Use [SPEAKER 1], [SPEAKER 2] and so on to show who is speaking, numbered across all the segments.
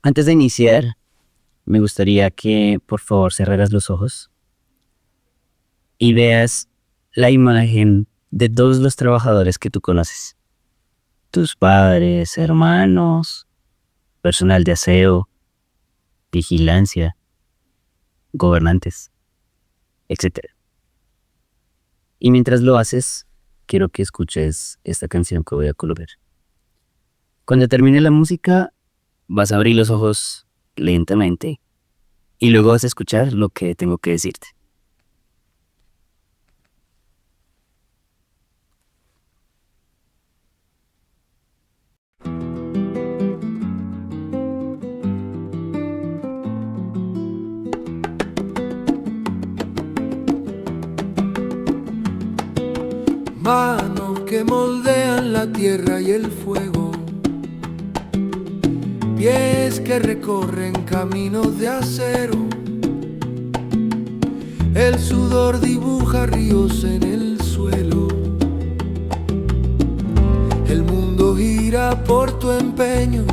[SPEAKER 1] Antes de iniciar, me gustaría que por favor cerraras los ojos y veas la imagen de todos los trabajadores que tú conoces. Tus padres, hermanos, personal de aseo, vigilancia, gobernantes, etc. Y mientras lo haces, quiero que escuches esta canción que voy a colocar. Cuando termine la música, vas a abrir los ojos lentamente y luego vas a escuchar lo que tengo que decirte.
[SPEAKER 2] Manos que moldean la tierra y el fuego, pies que recorren caminos de acero. El sudor dibuja ríos en el suelo. El mundo gira por tu empeño,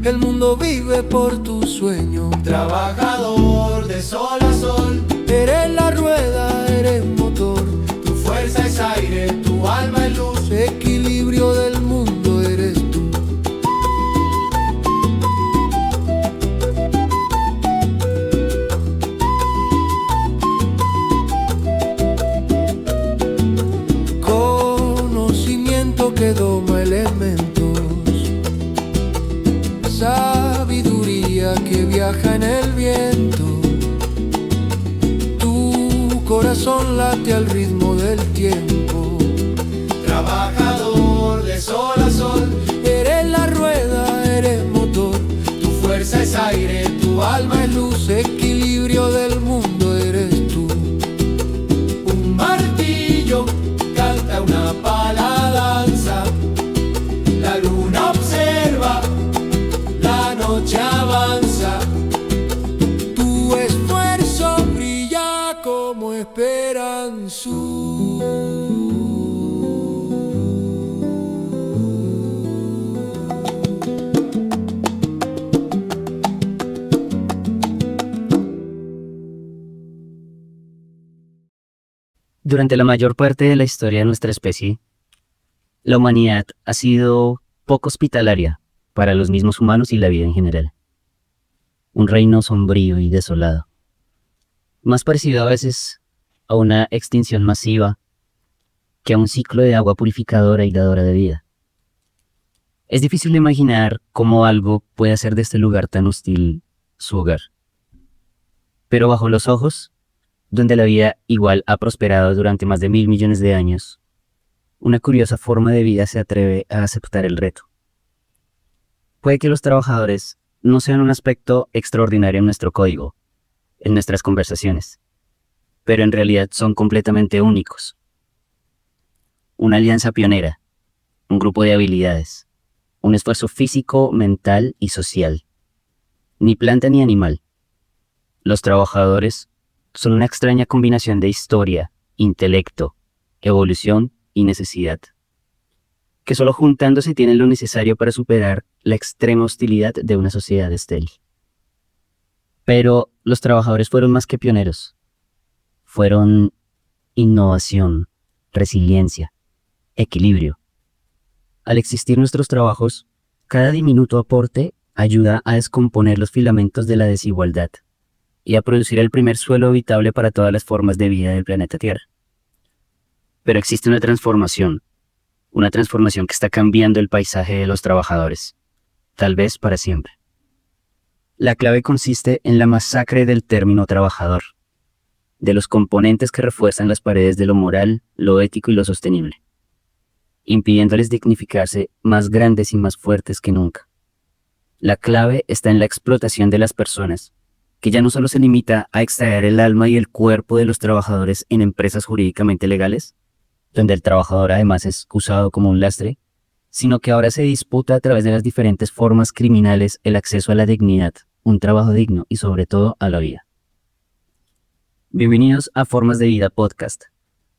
[SPEAKER 2] el mundo vive por tu sueño. Trabajador de sol a sol, eres la rueda, eres motor. Tu fuerza es aire, tu alma es luz. Equilibrio del mundo eres tú. Conocimiento que doma elementos, sabiduría que viaja en el viento. Tu corazón late al ritmo del tiempo. Trabajador de sol a sol, eres la rueda, eres motor. Tu fuerza es aire, tu alma es luz. Equilibrio del mundo eres tú. Un martillo canta una pala danza. La luna observa, la noche avanza. Tu esfuerzo brilla como esperanza.
[SPEAKER 1] Durante la mayor parte de la historia de nuestra especie, la humanidad ha sido poco hospitalaria para los mismos humanos y la vida en general. Un reino sombrío y desolado, más parecido a veces a una extinción masiva que a un ciclo de agua purificadora y dadora de vida. Es difícil imaginar cómo algo puede hacer de este lugar tan hostil su hogar. Pero bajo los ojos, donde la vida igual ha prosperado durante más de 1.000 millones de años, una curiosa forma de vida se atreve a aceptar el reto. Puede que los trabajadores no sean un aspecto extraordinario en nuestro código, en nuestras conversaciones, pero en realidad son completamente únicos. Una alianza pionera, un grupo de habilidades, un esfuerzo físico, mental y social. Ni planta ni animal. Los trabajadores son una extraña combinación de historia, intelecto, evolución y necesidad, que solo juntándose tienen lo necesario para superar la extrema hostilidad de una sociedad estéril. Pero los trabajadores fueron más que pioneros. Fueron innovación, resiliencia, equilibrio. Al existir nuestros trabajos, cada diminuto aporte ayuda a descomponer los filamentos de la desigualdad y a producir el primer suelo habitable para todas las formas de vida del planeta Tierra. Pero existe una transformación que está cambiando el paisaje de los trabajadores, tal vez para siempre. La clave consiste en la masacre del término trabajador, de los componentes que refuerzan las paredes de lo moral, lo ético y lo sostenible, impidiéndoles dignificarse más grandes y más fuertes que nunca. La clave está en la explotación de las personas, que ya no solo se limita a extraer el alma y el cuerpo de los trabajadores en empresas jurídicamente legales, donde el trabajador además es usado como un lastre, sino que ahora se disputa a través de las diferentes formas criminales el acceso a la dignidad, un trabajo digno y sobre todo a la vida. Bienvenidos a Formas de Vida Podcast,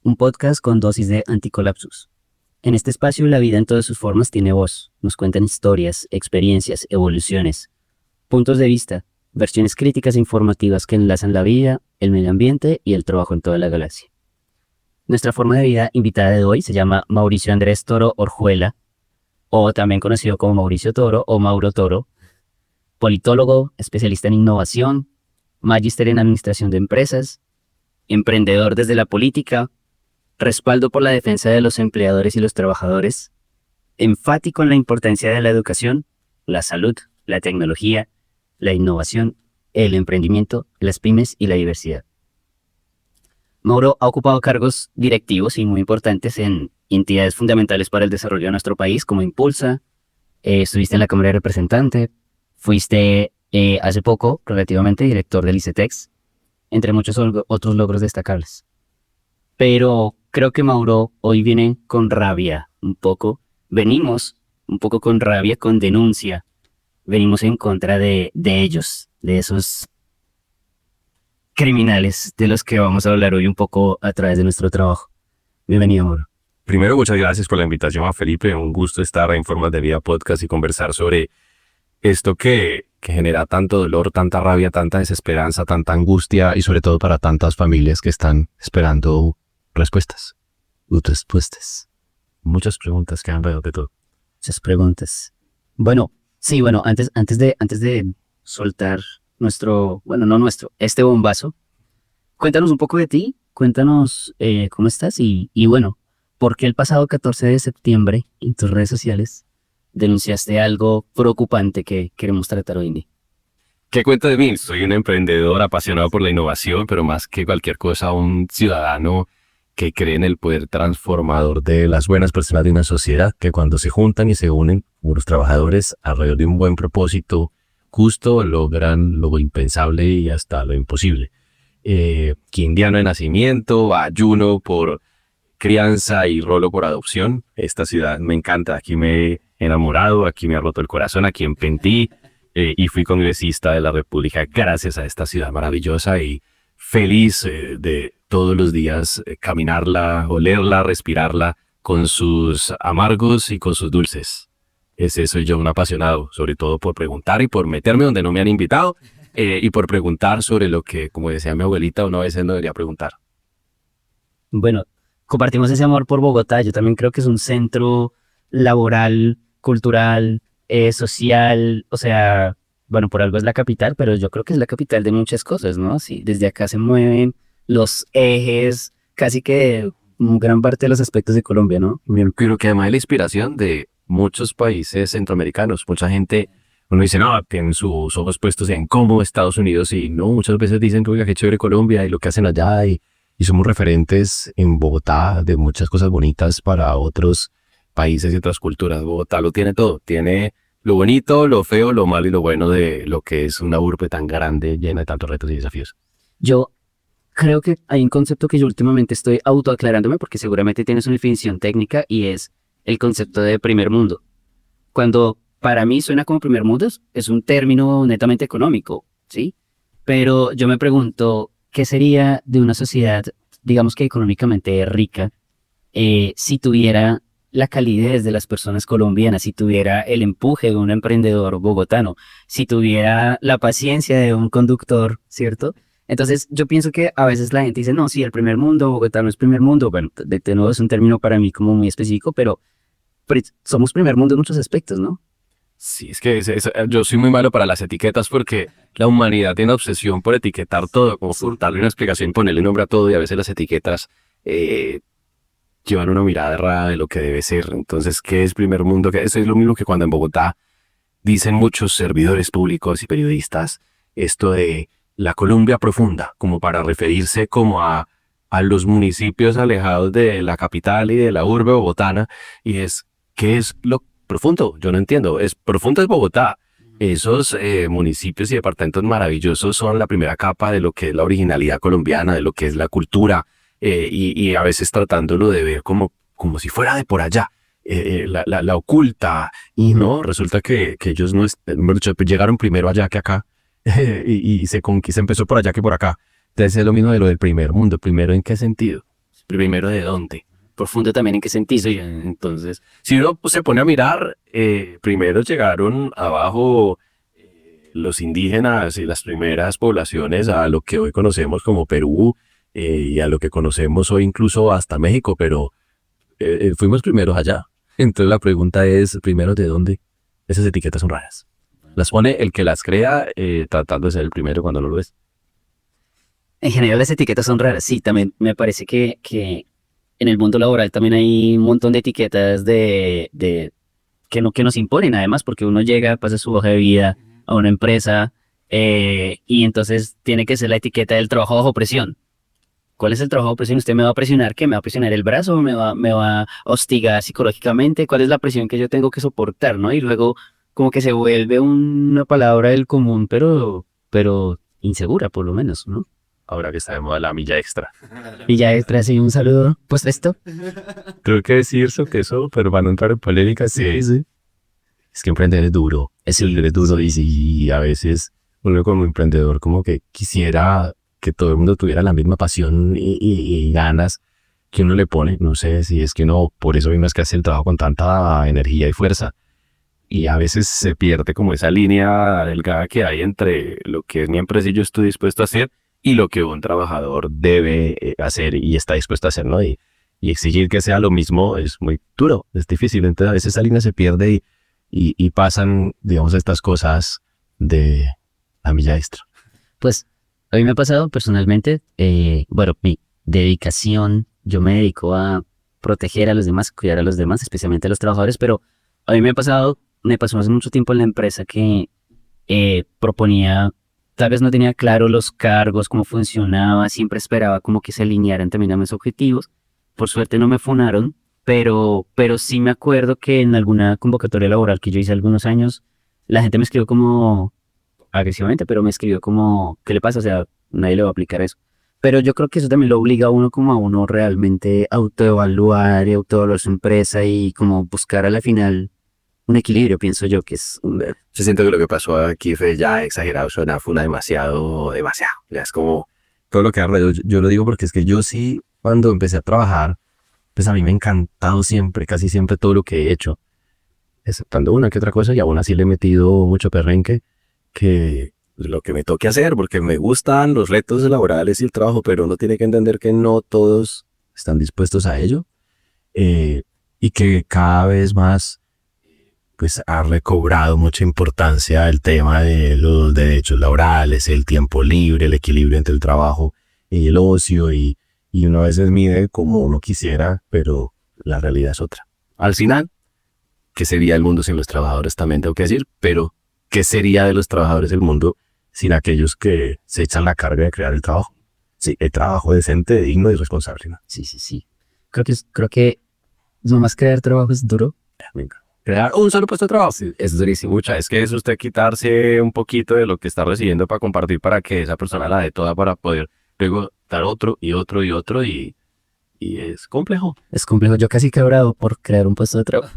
[SPEAKER 1] un podcast con dosis de anticolapsus. En este espacio la vida en todas sus formas tiene voz, nos cuentan historias, experiencias, evoluciones, puntos de vista, versiones críticas e informativas que enlazan la vida, el medio ambiente y el trabajo en toda la galaxia. Nuestra forma de vida invitada de hoy se llama Mauricio Andrés Toro Orjuela, o también conocido como Mauricio Toro o Mauro Toro, politólogo, especialista en innovación, magíster en administración de empresas, emprendedor desde la política, respaldo por la defensa de los empleadores y los trabajadores, enfático en la importancia de la educación, la salud, la tecnología, la innovación, el emprendimiento, las pymes y la diversidad. Mauro ha ocupado cargos directivos y muy importantes en entidades fundamentales para el desarrollo de nuestro país, como Impulsa, estuviste en la Cámara de Representantes, fuiste hace poco, relativamente, director del ICETEX, entre muchos otros logros destacables. Pero creo que Mauro hoy viene con rabia venimos un poco con rabia, con denuncia, venimos en contra de ellos, de esos criminales de los que vamos a hablar hoy un poco a través de nuestro trabajo. Bienvenido, Mauro.
[SPEAKER 3] Primero, muchas gracias por la invitación, a Felipe. Un gusto estar en Formas de Vida Podcast y conversar sobre esto que genera tanto dolor, tanta rabia, tanta desesperanza, tanta angustia y sobre todo para tantas familias que están esperando respuestas. Muchas preguntas que han alrededor de todo.
[SPEAKER 1] Muchas preguntas. Bueno, antes de soltar este bombazo, cuéntanos un poco de ti, cuéntanos cómo estás y bueno, ¿por qué el pasado 14 de septiembre en tus redes sociales denunciaste algo preocupante que queremos tratar hoy en día?
[SPEAKER 3] ¿Qué cuento de mí? Soy un emprendedor apasionado por la innovación, pero más que cualquier cosa, un ciudadano que cree en el poder transformador de las buenas personas de una sociedad, que cuando se juntan y se unen unos trabajadores alrededor de un buen propósito, logran lo impensable y hasta lo imposible. Quindiano de nacimiento, ayuno por crianza y rolo por adopción. Esta ciudad me encanta, aquí me he enamorado, aquí me ha roto el corazón, aquí emprendí y fui congresista de la República gracias a esta ciudad maravillosa y feliz de todos los días caminarla, olerla, respirarla con sus amargos y con sus dulces. Ese soy yo, un apasionado, sobre todo por preguntar y por meterme donde no me han invitado y por preguntar sobre lo que, como decía mi abuelita, uno a veces no debería preguntar.
[SPEAKER 1] Bueno, compartimos ese amor por Bogotá. Yo también creo que es un centro laboral, cultural, social, o sea, bueno, por algo es la capital, pero yo creo que es la capital de muchas cosas, ¿no? Sí, desde acá se mueven los ejes, casi que gran parte de los aspectos de Colombia, ¿no?
[SPEAKER 3] Creo que además es la inspiración de muchos países centroamericanos. Mucha gente, uno dice, no, tienen sus ojos puestos en cómo Estados Unidos y no, muchas veces dicen, oiga, qué chévere Colombia y lo que hacen allá y somos referentes en Bogotá de muchas cosas bonitas para otros países y otras culturas. Bogotá lo tiene todo, tiene lo bonito, lo feo, lo malo y lo bueno de lo que es una urbe tan grande, llena de tantos retos y desafíos.
[SPEAKER 1] Yo creo que hay un concepto que yo últimamente estoy autoaclarándome porque seguramente tienes una definición técnica y es el concepto de primer mundo. Cuando para mí suena como primer mundo es un término netamente económico, ¿sí? Pero yo me pregunto, ¿qué sería de una sociedad, digamos que económicamente rica, si tuviera la calidez de las personas colombianas, si tuviera el empuje de un emprendedor bogotano, si tuviera la paciencia de un conductor, ¿cierto? Entonces yo pienso que a veces la gente dice, no, sí, el primer mundo, Bogotá no es primer mundo. Bueno, de nuevo es un término para mí como muy específico, pero somos primer mundo en muchos aspectos, ¿no?
[SPEAKER 3] Sí, es que yo soy muy malo para las etiquetas porque la humanidad tiene obsesión por etiquetar todo, como por darle una explicación, ponerle nombre a todo y a veces las etiquetas llevan una mirada errada de lo que debe ser. Entonces, ¿qué es primer mundo? Eso es lo mismo que cuando en Bogotá dicen muchos servidores públicos y periodistas esto de la Colombia profunda, como para referirse como a los municipios alejados de la capital y de la urbe bogotana, y ¿qué es lo profundo? Yo no entiendo. Profundo es Bogotá. Esos municipios y departamentos maravillosos son la primera capa de lo que es la originalidad colombiana, de lo que es la cultura, y a veces tratándolo de ver como si fuera de por allá, la oculta, y no, resulta que ellos no llegaron primero allá que acá, y se empezó por allá que por acá. Entonces es lo mismo de lo del primer mundo. ¿Primero en qué sentido? ¿Primero de dónde?
[SPEAKER 1] Profundo también en qué sentido.
[SPEAKER 3] Sí, entonces, si uno se pone a mirar, primero llegaron abajo los indígenas y las primeras poblaciones a lo que hoy conocemos como Perú y a lo que conocemos hoy incluso hasta México, pero fuimos primeros allá. Entonces la pregunta es, primero, ¿de dónde? Esas etiquetas son raras. Las pone el que las crea tratando de ser el primero cuando no lo es.
[SPEAKER 1] En general las etiquetas son raras. Sí, también me parece que en el mundo laboral también hay un montón de etiquetas que nos imponen además, porque uno llega, pasa su hoja de vida a una empresa y entonces tiene que ser la etiqueta del trabajo bajo presión. ¿Cuál es el trabajo bajo presión? ¿Usted me va a presionar qué? ¿Me va a presionar el brazo? ¿Me va a hostigar psicológicamente? ¿Cuál es la presión que yo tengo que soportar, no? Y luego como que se vuelve una palabra del común, pero insegura por lo menos, ¿no?
[SPEAKER 3] Ahora que está de moda la milla extra.
[SPEAKER 1] Y ya extra, sí, un saludo. Pues esto.
[SPEAKER 3] Creo que decir eso, pero para no entrar en polémica, sí. Es que emprender es duro. Es duro y a veces uno como emprendedor como que quisiera que todo el mundo tuviera la misma pasión y ganas que uno le pone. No sé si es que uno, por eso mismo es que hace el trabajo con tanta energía y fuerza. Y a veces se pierde como esa línea delgada que hay entre lo que es mi empresa y yo estoy dispuesto a hacer y lo que un trabajador debe hacer y está dispuesto a hacer, ¿no? Y exigir que sea lo mismo es muy duro, es difícil. Entonces a veces esa línea se pierde y pasan, digamos, estas cosas de la milla extra.
[SPEAKER 1] Pues a mí me ha pasado personalmente, bueno, mi dedicación, yo me dedico a proteger a los demás, cuidar a los demás, especialmente a los trabajadores, pero a mí me pasó hace mucho tiempo en la empresa que proponía, tal vez no tenía claro los cargos, cómo funcionaba, siempre esperaba como que se alinearan también a mis objetivos. Por suerte no me funaron, pero sí me acuerdo que en alguna convocatoria laboral que yo hice algunos años, la gente me escribió como agresivamente, pero me escribió como, ¿qué le pasa? O sea, nadie le va a aplicar eso. Pero yo creo que eso también lo obliga a uno como a uno realmente autoevaluar y autoevaluar su empresa y como buscar a la final un equilibrio, pienso yo, que es
[SPEAKER 3] Yo siento que lo que pasó aquí fue ya exagerado, fue una demasiado. Ya es como todo lo que alrededor. Yo lo digo porque es que yo sí, cuando empecé a trabajar, pues a mí me ha encantado siempre, casi siempre todo lo que he hecho, exceptando una que otra cosa, y aún así le he metido mucho perrenque, que lo que me toque hacer, porque me gustan los retos laborales y el trabajo, pero uno tiene que entender que no todos están dispuestos a ello, y que cada vez más pues ha recobrado mucha importancia el tema de los derechos laborales, el tiempo libre, el equilibrio entre el trabajo y el ocio, y uno a veces mide como uno quisiera, pero la realidad es otra. Al final, ¿qué sería el mundo sin los trabajadores? También tengo que decir, pero ¿qué sería de los trabajadores del mundo sin aquellos que se echan la carga de crear el trabajo? Sí, el trabajo decente, digno y responsable, ¿no?
[SPEAKER 1] Sí. Creo que nomás crear trabajo es duro.
[SPEAKER 3] Venga. Crear un solo puesto de trabajo. Sí, es durísimo. Es que es usted quitarse un poquito de lo que está recibiendo para compartir para que esa persona la dé toda para poder luego dar otro y es complejo.
[SPEAKER 1] Es complejo. Yo casi he quebrado por crear un puesto de trabajo.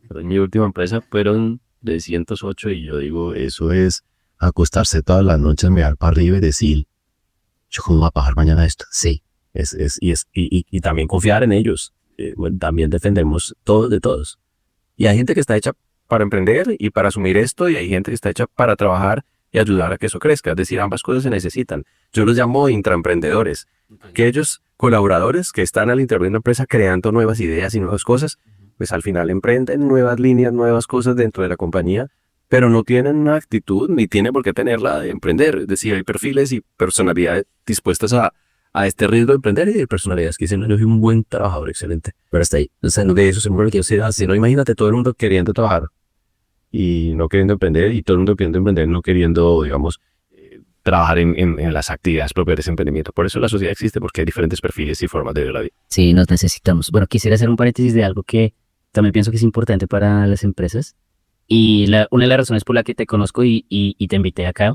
[SPEAKER 3] Pero en mi última empresa fueron de 108 y yo digo, eso es acostarse todas las noches, mirar para arriba y decir, yo cómo voy a pagar mañana esto. Sí. Y también confiar en ellos. Bueno, también defendemos todos de todos. Y hay gente que está hecha para emprender y para asumir esto, y hay gente que está hecha para trabajar y ayudar a que eso crezca. Es decir, ambas cosas se necesitan. Yo los llamo intraemprendedores, aquellos colaboradores que están al interior de una empresa creando nuevas ideas y nuevas cosas, pues al final emprenden nuevas líneas, nuevas cosas dentro de la compañía, pero no tienen una actitud ni tienen por qué tenerla de emprender. Es decir, hay perfiles y personalidades dispuestas a este riesgo de emprender, y de personalidades que dicen, yo soy un buen trabajador, excelente, pero hasta ahí. O sea, de eso se mueve que yo sea así, no, imagínate todo el mundo queriendo trabajar y no queriendo emprender, y todo el mundo queriendo emprender, no queriendo, digamos, trabajar en las actividades propias de ese emprendimiento. Por eso la sociedad existe, porque hay diferentes perfiles y formas de ver la vida.
[SPEAKER 1] Sí, nos necesitamos. Bueno, quisiera hacer un paréntesis de algo que también pienso que es importante para las empresas, y una de las razones por la que te conozco y te invité acá,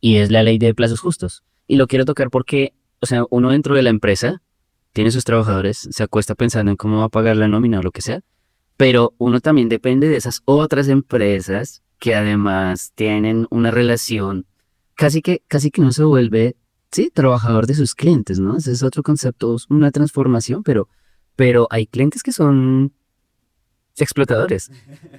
[SPEAKER 1] y es la ley de plazos justos. Y lo quiero tocar porque, o sea, uno dentro de la empresa tiene sus trabajadores, se acuesta pensando en cómo va a pagar la nómina o lo que sea, pero uno también depende de esas otras empresas que además tienen una relación casi que no se vuelve, sí, trabajador de sus clientes, ¿no? Ese es otro concepto, es una transformación, pero hay clientes que son explotadores.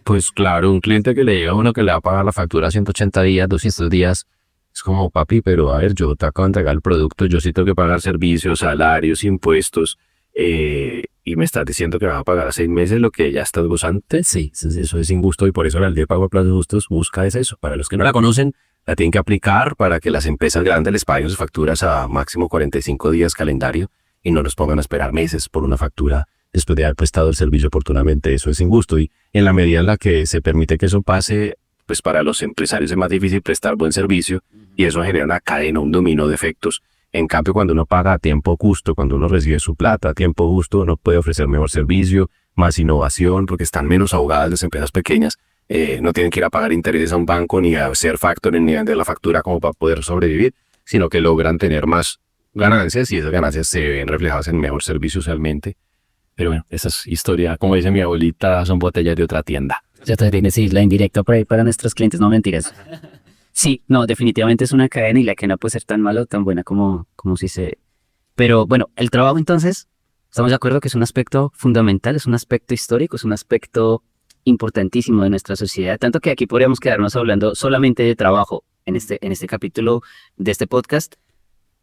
[SPEAKER 3] Pues claro, un cliente que le llega a uno que le va a pagar la factura 180 días, 200 días, es como, papi, pero a ver, yo te acabo de entregar el producto, yo sí tengo que pagar servicios, salarios, impuestos, y me estás diciendo que vas a pagar a 6 meses lo que ya estás gozando. Sí, eso es injusto y por eso la ley de pago a plazos justos busca es eso. Para los que no la conocen, la tienen que aplicar para que las empresas grandes les paguen sus facturas a máximo 45 días calendario y no los pongan a esperar meses por una factura después de haber prestado el servicio oportunamente. Eso es injusto y en la medida en la que se permite que eso pase, pues para los empresarios es más difícil prestar buen servicio y eso genera una cadena, un dominó de efectos. En cambio, cuando uno paga a tiempo justo, cuando uno recibe su plata a tiempo justo, uno puede ofrecer mejor servicio, más innovación, porque están menos ahogadas las empresas pequeñas. No tienen que ir a pagar intereses a un banco, ni a hacer factoring, ni a vender la factura como para poder sobrevivir, sino que logran tener más ganancias y esas ganancias se ven reflejadas en mejor servicio socialmente. Pero bueno, esa es historia, como dice mi abuelita, son botellas de otra tienda.
[SPEAKER 1] Ya te tienes que decir la indirecta por ahí para nuestros clientes, no mentiras. Sí, no, definitivamente es una cadena y la que no puede ser tan mala o tan buena como si se... Pero bueno, el trabajo entonces, estamos de acuerdo que es un aspecto fundamental, es un aspecto histórico, es un aspecto importantísimo de nuestra sociedad, tanto que aquí podríamos quedarnos hablando solamente de trabajo en este capítulo de este podcast.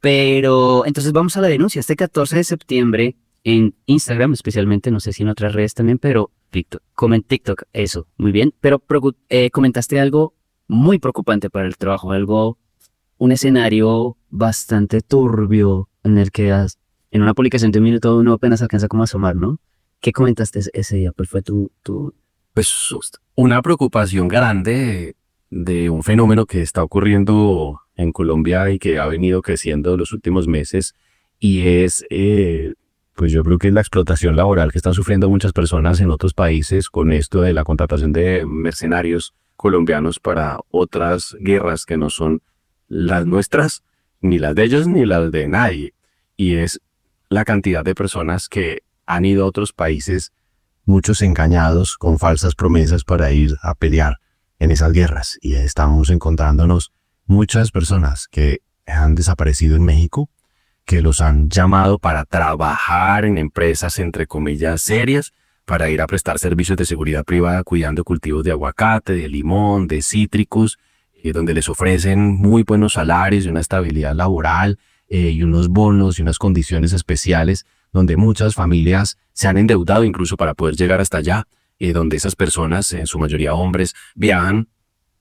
[SPEAKER 1] Pero entonces vamos a la denuncia. Este 14 de septiembre en Instagram, especialmente, no sé si en otras redes también, pero TikTok, eso, muy bien. Pero comentaste algo muy preocupante para el trabajo, un escenario bastante turbio en el que en una publicación de un minuto uno apenas alcanza como a asomar, ¿no? ¿Qué comentaste ese día? ¿Cuál fue tu...?
[SPEAKER 3] Pues una preocupación grande de un fenómeno que está ocurriendo en Colombia y que ha venido creciendo los últimos meses y es, pues yo creo que es la explotación laboral que están sufriendo muchas personas en otros países con esto de la contratación de mercenarios colombianos para otras guerras que no son las nuestras, ni las de ellos, ni las de nadie. Y es la cantidad de personas que han ido a otros países, muchos engañados con falsas promesas para ir a pelear en esas guerras. Y estamos encontrándonos muchas personas que han desaparecido en México, que los han llamado para trabajar en empresas, entre comillas, serias, para ir a prestar servicios de seguridad privada cuidando cultivos de aguacate, de limón, de cítricos, donde les ofrecen muy buenos salarios y una estabilidad laboral y unos bonos y unas condiciones especiales, donde muchas familias se han endeudado incluso para poder llegar hasta allá, donde esas personas, en su mayoría hombres, viajan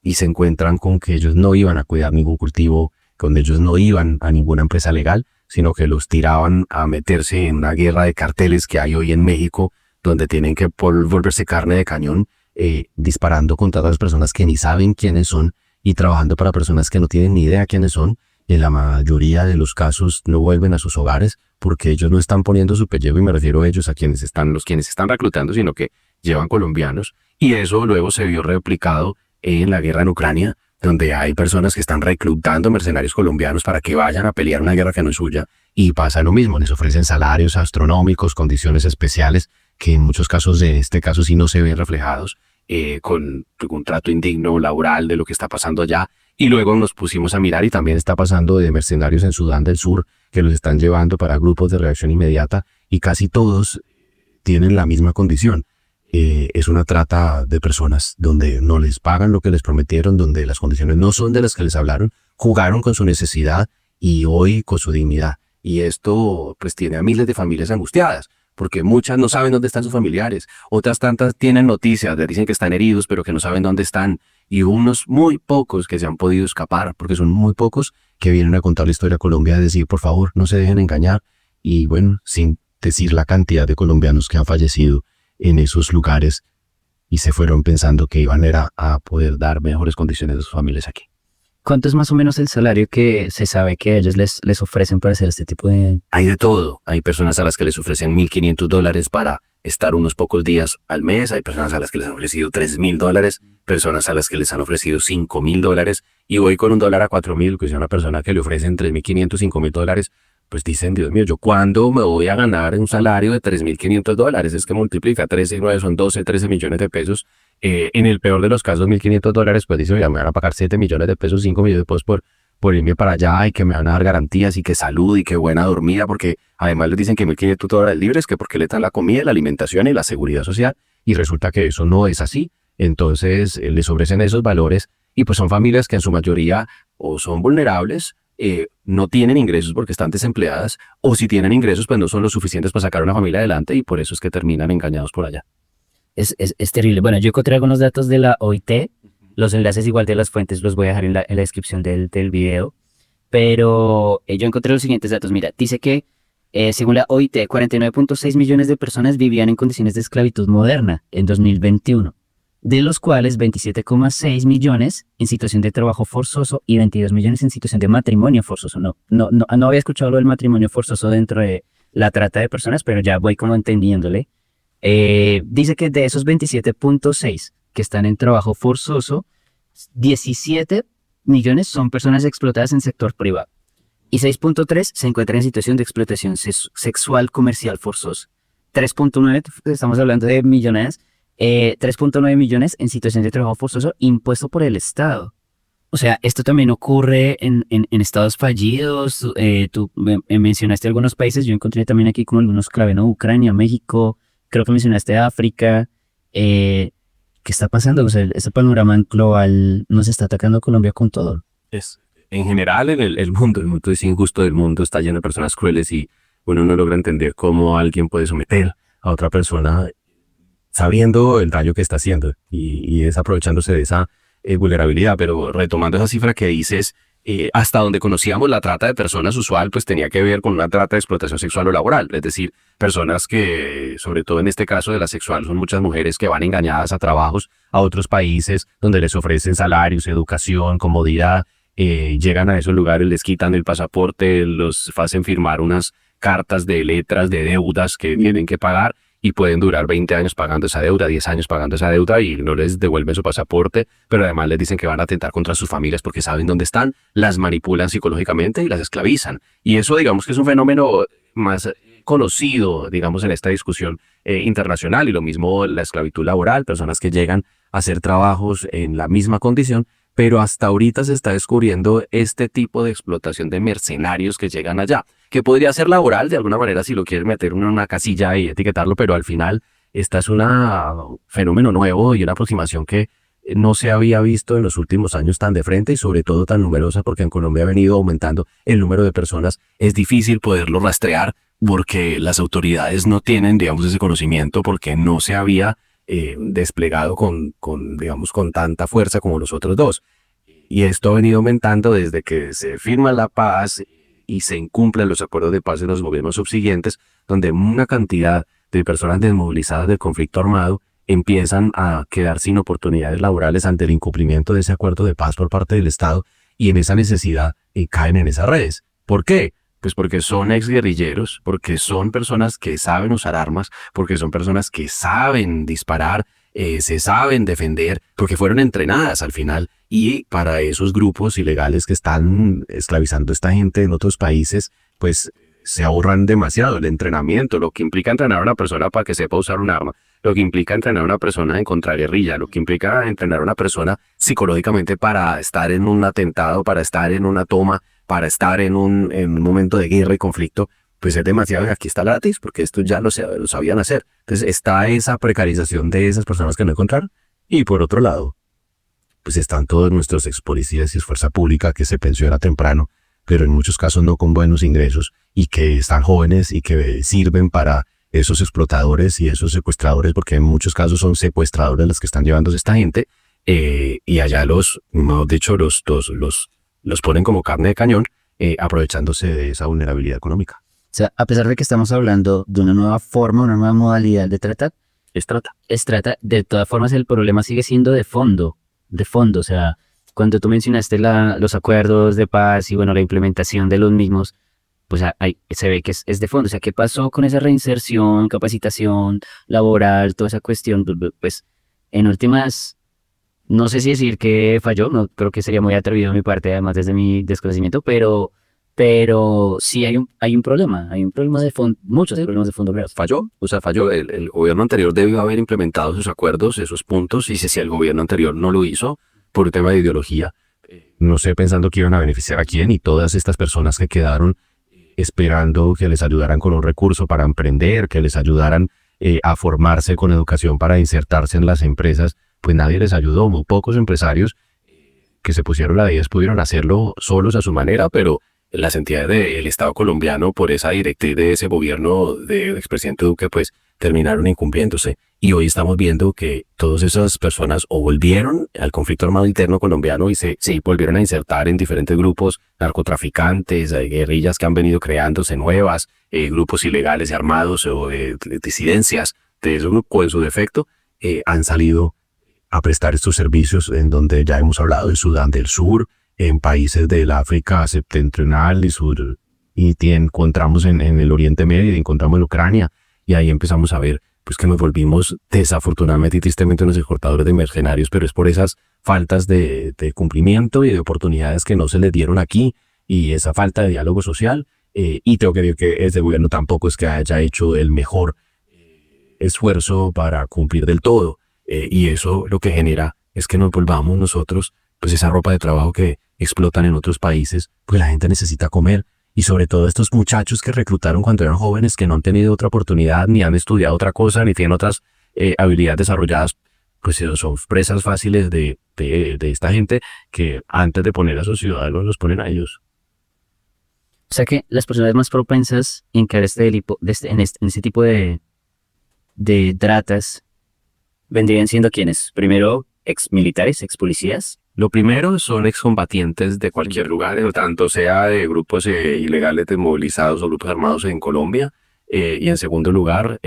[SPEAKER 3] y se encuentran con que ellos no iban a cuidar ningún cultivo, donde ellos no iban a ninguna empresa legal, sino que los tiraban a meterse en una guerra de carteles que hay hoy en México, donde tienen que volverse carne de cañón, disparando contra otras personas que ni saben quiénes son y trabajando para personas que no tienen ni idea quiénes son. En la mayoría de los casos no vuelven a sus hogares porque ellos no están poniendo su pellejo, y me refiero a ellos, a quienes están reclutando, sino que llevan colombianos. Y eso luego se vio replicado en la guerra en Ucrania, donde hay personas que están reclutando mercenarios colombianos para que vayan a pelear una guerra que no es suya. Y pasa lo mismo, les ofrecen salarios astronómicos, condiciones especiales, que en muchos casos, de este caso sí no se ven reflejados, con un trato indigno laboral de lo que está pasando allá. Y luego nos pusimos a mirar y también está pasando de mercenarios en Sudán del Sur, que los están llevando para grupos de reacción inmediata y casi todos tienen la misma condición. Es una trata de personas donde no les pagan lo que les prometieron, donde las condiciones no son de las que les hablaron, jugaron con su necesidad y hoy con su dignidad. Y esto pues tiene a miles de familias angustiadas, porque muchas no saben dónde están sus familiares, otras tantas tienen noticias, les dicen que están heridos, pero que no saben dónde están, y unos muy pocos que se han podido escapar, porque son muy pocos que vienen a contar la historia a Colombia, a decir, por favor, no se dejen engañar, y bueno, sin decir la cantidad de colombianos que han fallecido en esos lugares y se fueron pensando que iban a poder dar mejores condiciones a sus familias aquí.
[SPEAKER 1] ¿Cuánto es más o menos el salario que se sabe que ellos les ofrecen para hacer este tipo de...?
[SPEAKER 3] Hay de todo. Hay personas a las que les ofrecen $1,500 para estar unos pocos días al mes. Hay personas a las que les han ofrecido $3,000, personas a las que les han ofrecido $5,000. Y hoy con $1 a $4,000, que es una persona que le ofrecen $3,500, $5,000, pues dicen, Dios mío, ¿yo cuándo me voy a ganar un salario de $3,500? Es que multiplica 13 y 9 son 12, 13 millones de pesos. En el peor de los casos, $1,500, pues dice, oye, me van a pagar 7 millones de pesos, 5 millones de pesos por irme para allá y que me van a dar garantías y que salud y que buena dormida, porque además les dicen que $1,500 libres, que porque le dan la comida, la alimentación y la seguridad social. y resulta que eso no es así. Entonces les ofrecen esos valores y pues son familias que en su mayoría o son vulnerables, no tienen ingresos porque están desempleadas, o si tienen ingresos pues no son lo suficientes para sacar una familia adelante y por eso es que terminan engañados por allá.
[SPEAKER 1] Es terrible. Bueno, yo encontré algunos datos de la OIT. Los enlaces igual de las fuentes los voy a dejar en la descripción del video. Pero yo encontré los siguientes datos. Mira, dice que según la OIT, 49.6 millones de personas vivían en condiciones de esclavitud moderna en 2021, de los cuales 27,6 millones en situación de trabajo forzoso y 22 millones en situación de matrimonio forzoso. No había escuchado lo del matrimonio forzoso dentro de la trata de personas, pero ya voy como entendiéndole. Dice que de esos 27.6 que están en trabajo forzoso, 17 millones son personas explotadas en sector privado y 6.3 se encuentran en situación de explotación sexual comercial forzosa. 3.9, estamos hablando de millones, 3.9 millones en situación de trabajo forzoso impuesto por el Estado. O sea, esto también ocurre en estados fallidos. Tú mencionaste algunos países, yo encontré también aquí como algunos clave, ¿no? Ucrania, México, creo que mencionaste África. ¿Qué está pasando? O sea, ese panorama global nos está atacando a Colombia con todo.
[SPEAKER 3] En general, el mundo es injusto, el mundo está lleno de personas crueles y uno no logra entender cómo alguien puede someter a otra persona sabiendo el daño que está haciendo y es aprovechándose de esa vulnerabilidad. Pero retomando esa cifra que dices, hasta donde conocíamos la trata de personas usual, pues tenía que ver con una trata de explotación sexual o laboral, es decir, personas que, sobre todo en este caso de la sexual, son muchas mujeres que van engañadas a trabajos a otros países donde les ofrecen salarios, educación, comodidad, llegan a esos lugares, les quitan el pasaporte, los hacen firmar unas cartas de letras de deudas que tienen que pagar y pueden durar 20 años pagando esa deuda, 10 años pagando esa deuda y no les devuelven su pasaporte, pero además les dicen que van a atentar contra sus familias porque saben dónde están, las manipulan psicológicamente y las esclavizan. Y eso digamos que es un fenómeno más conocido, digamos, en esta discusión internacional, y lo mismo la esclavitud laboral, personas que llegan a hacer trabajos en la misma condición, pero hasta ahorita se está descubriendo este tipo de explotación de mercenarios que llegan allá, que podría ser laboral de alguna manera si lo quieres meter en una casilla y etiquetarlo, pero al final esta es un fenómeno nuevo y una aproximación que no se había visto en los últimos años tan de frente y sobre todo tan numerosa, porque en Colombia ha venido aumentando el número de personas. Es difícil poderlo rastrear porque las autoridades no tienen, digamos, ese conocimiento porque no se había desplegado digamos, con tanta fuerza como los otros dos. Y esto ha venido aumentando desde que se firma la paz y se incumplen los acuerdos de paz en los gobiernos subsiguientes, donde una cantidad de personas desmovilizadas del conflicto armado empiezan a quedar sin oportunidades laborales ante el incumplimiento de ese acuerdo de paz por parte del Estado, y en esa necesidad caen en esas redes. ¿Por qué? Pues porque son exguerrilleros, porque son personas que saben usar armas, porque son personas que saben disparar, se saben defender, porque fueron entrenadas al final. Y para esos grupos ilegales que están esclavizando a esta gente en otros países, pues se ahorran demasiado el entrenamiento, lo que implica entrenar a una persona para que sepa usar un arma, lo que implica entrenar a una persona en contraguerrilla, lo que implica entrenar a una persona psicológicamente para estar en un atentado, para estar en una toma, para estar en un momento de guerra y conflicto, pues es demasiado. Y aquí está gratis, porque esto ya lo sabían hacer. Entonces está esa precarización de esas personas que no encontraron. Y por otro lado, pues están todos nuestros ex policías y fuerza pública que se pensiona temprano, pero en muchos casos no con buenos ingresos, y que están jóvenes y que sirven para esos explotadores y esos secuestradores, porque en muchos casos son secuestradores los que están llevándose a esta gente, y allá los ponen como carne de cañón, aprovechándose de esa vulnerabilidad económica.
[SPEAKER 1] O sea, a pesar de que estamos hablando de una nueva forma, una nueva modalidad de tratar, de todas formas el problema sigue siendo de fondo. O sea, cuando tú mencionaste los acuerdos de paz y bueno, la implementación de los mismos, pues ahí se ve que es de fondo. O sea, ¿qué pasó con esa reinserción, capacitación laboral, toda esa cuestión? Pues en últimas, no sé si decir que falló, no creo que sería muy atrevido de mi parte, además desde mi desconocimiento, pero sí hay un problema de fondo, muchos problemas de fondo.
[SPEAKER 3] Falló. El gobierno anterior debió haber implementado sus acuerdos, esos puntos, y si el gobierno anterior no lo hizo por un tema de ideología, no sé, pensando que iban a beneficiar a quién, y todas estas personas que quedaron esperando que les ayudaran con un recurso para emprender, que les ayudaran a formarse con educación para insertarse en las empresas, pues nadie les ayudó. Muy pocos empresarios que se pusieron a 10 pudieron hacerlo solos a su manera, pero las entidades del Estado colombiano, por esa directriz de ese gobierno del expresidente Duque, pues terminaron incumpliéndose. Y hoy estamos viendo que todas esas personas o volvieron al conflicto armado interno colombiano y se volvieron a insertar en diferentes grupos, narcotraficantes, guerrillas que han venido creándose nuevas, grupos ilegales y armados o disidencias de esos grupos, en su defecto, han salido a prestar estos servicios en donde ya hemos hablado, en Sudán del Sur, en países del África septentrional y sur, y encontramos en el Oriente Medio, y encontramos en Ucrania, y ahí empezamos a ver pues que nos volvimos desafortunadamente y tristemente unos exportadores de mercenarios, pero es por esas faltas de cumplimiento y de oportunidades que no se les dieron aquí, y esa falta de diálogo social, y tengo que decir que este gobierno tampoco es que haya hecho el mejor esfuerzo para cumplir del todo, y eso lo que genera es que nos volvamos nosotros pues esa ropa de trabajo que explotan en otros países, pues la gente necesita comer. Y sobre todo estos muchachos que reclutaron cuando eran jóvenes, que no han tenido otra oportunidad, ni han estudiado otra cosa, ni tienen otras habilidades desarrolladas, pues son presas fáciles de esta gente que antes de poner a sus ciudadanos los ponen a ellos.
[SPEAKER 1] O sea que las personas más propensas en caer en este tipo de tratas vendrían siendo ¿quiénes? Primero, ex militares, ex policías.
[SPEAKER 3] Lo primero son excombatientes de cualquier lugar, tanto sea de grupos ilegales desmovilizados o grupos armados en Colombia, y en segundo lugar,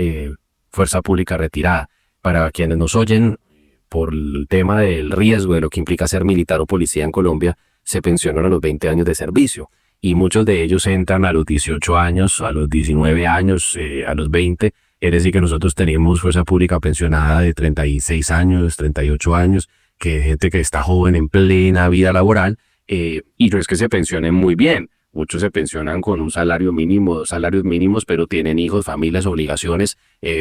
[SPEAKER 3] fuerza pública retirada. Para quienes nos oyen, por el tema del riesgo de lo que implica ser militar o policía en Colombia, se pensionan a los 20 años de servicio, y muchos de ellos entran a los 18 años, a los 19 años, a los 20, es decir que nosotros tenemos fuerza pública pensionada de 36 años, 38 años, que gente que está joven en plena vida laboral, y no es que se pensionen muy bien. Muchos se pensionan con un salario mínimo, 2 salarios mínimos, pero tienen hijos, familias, obligaciones,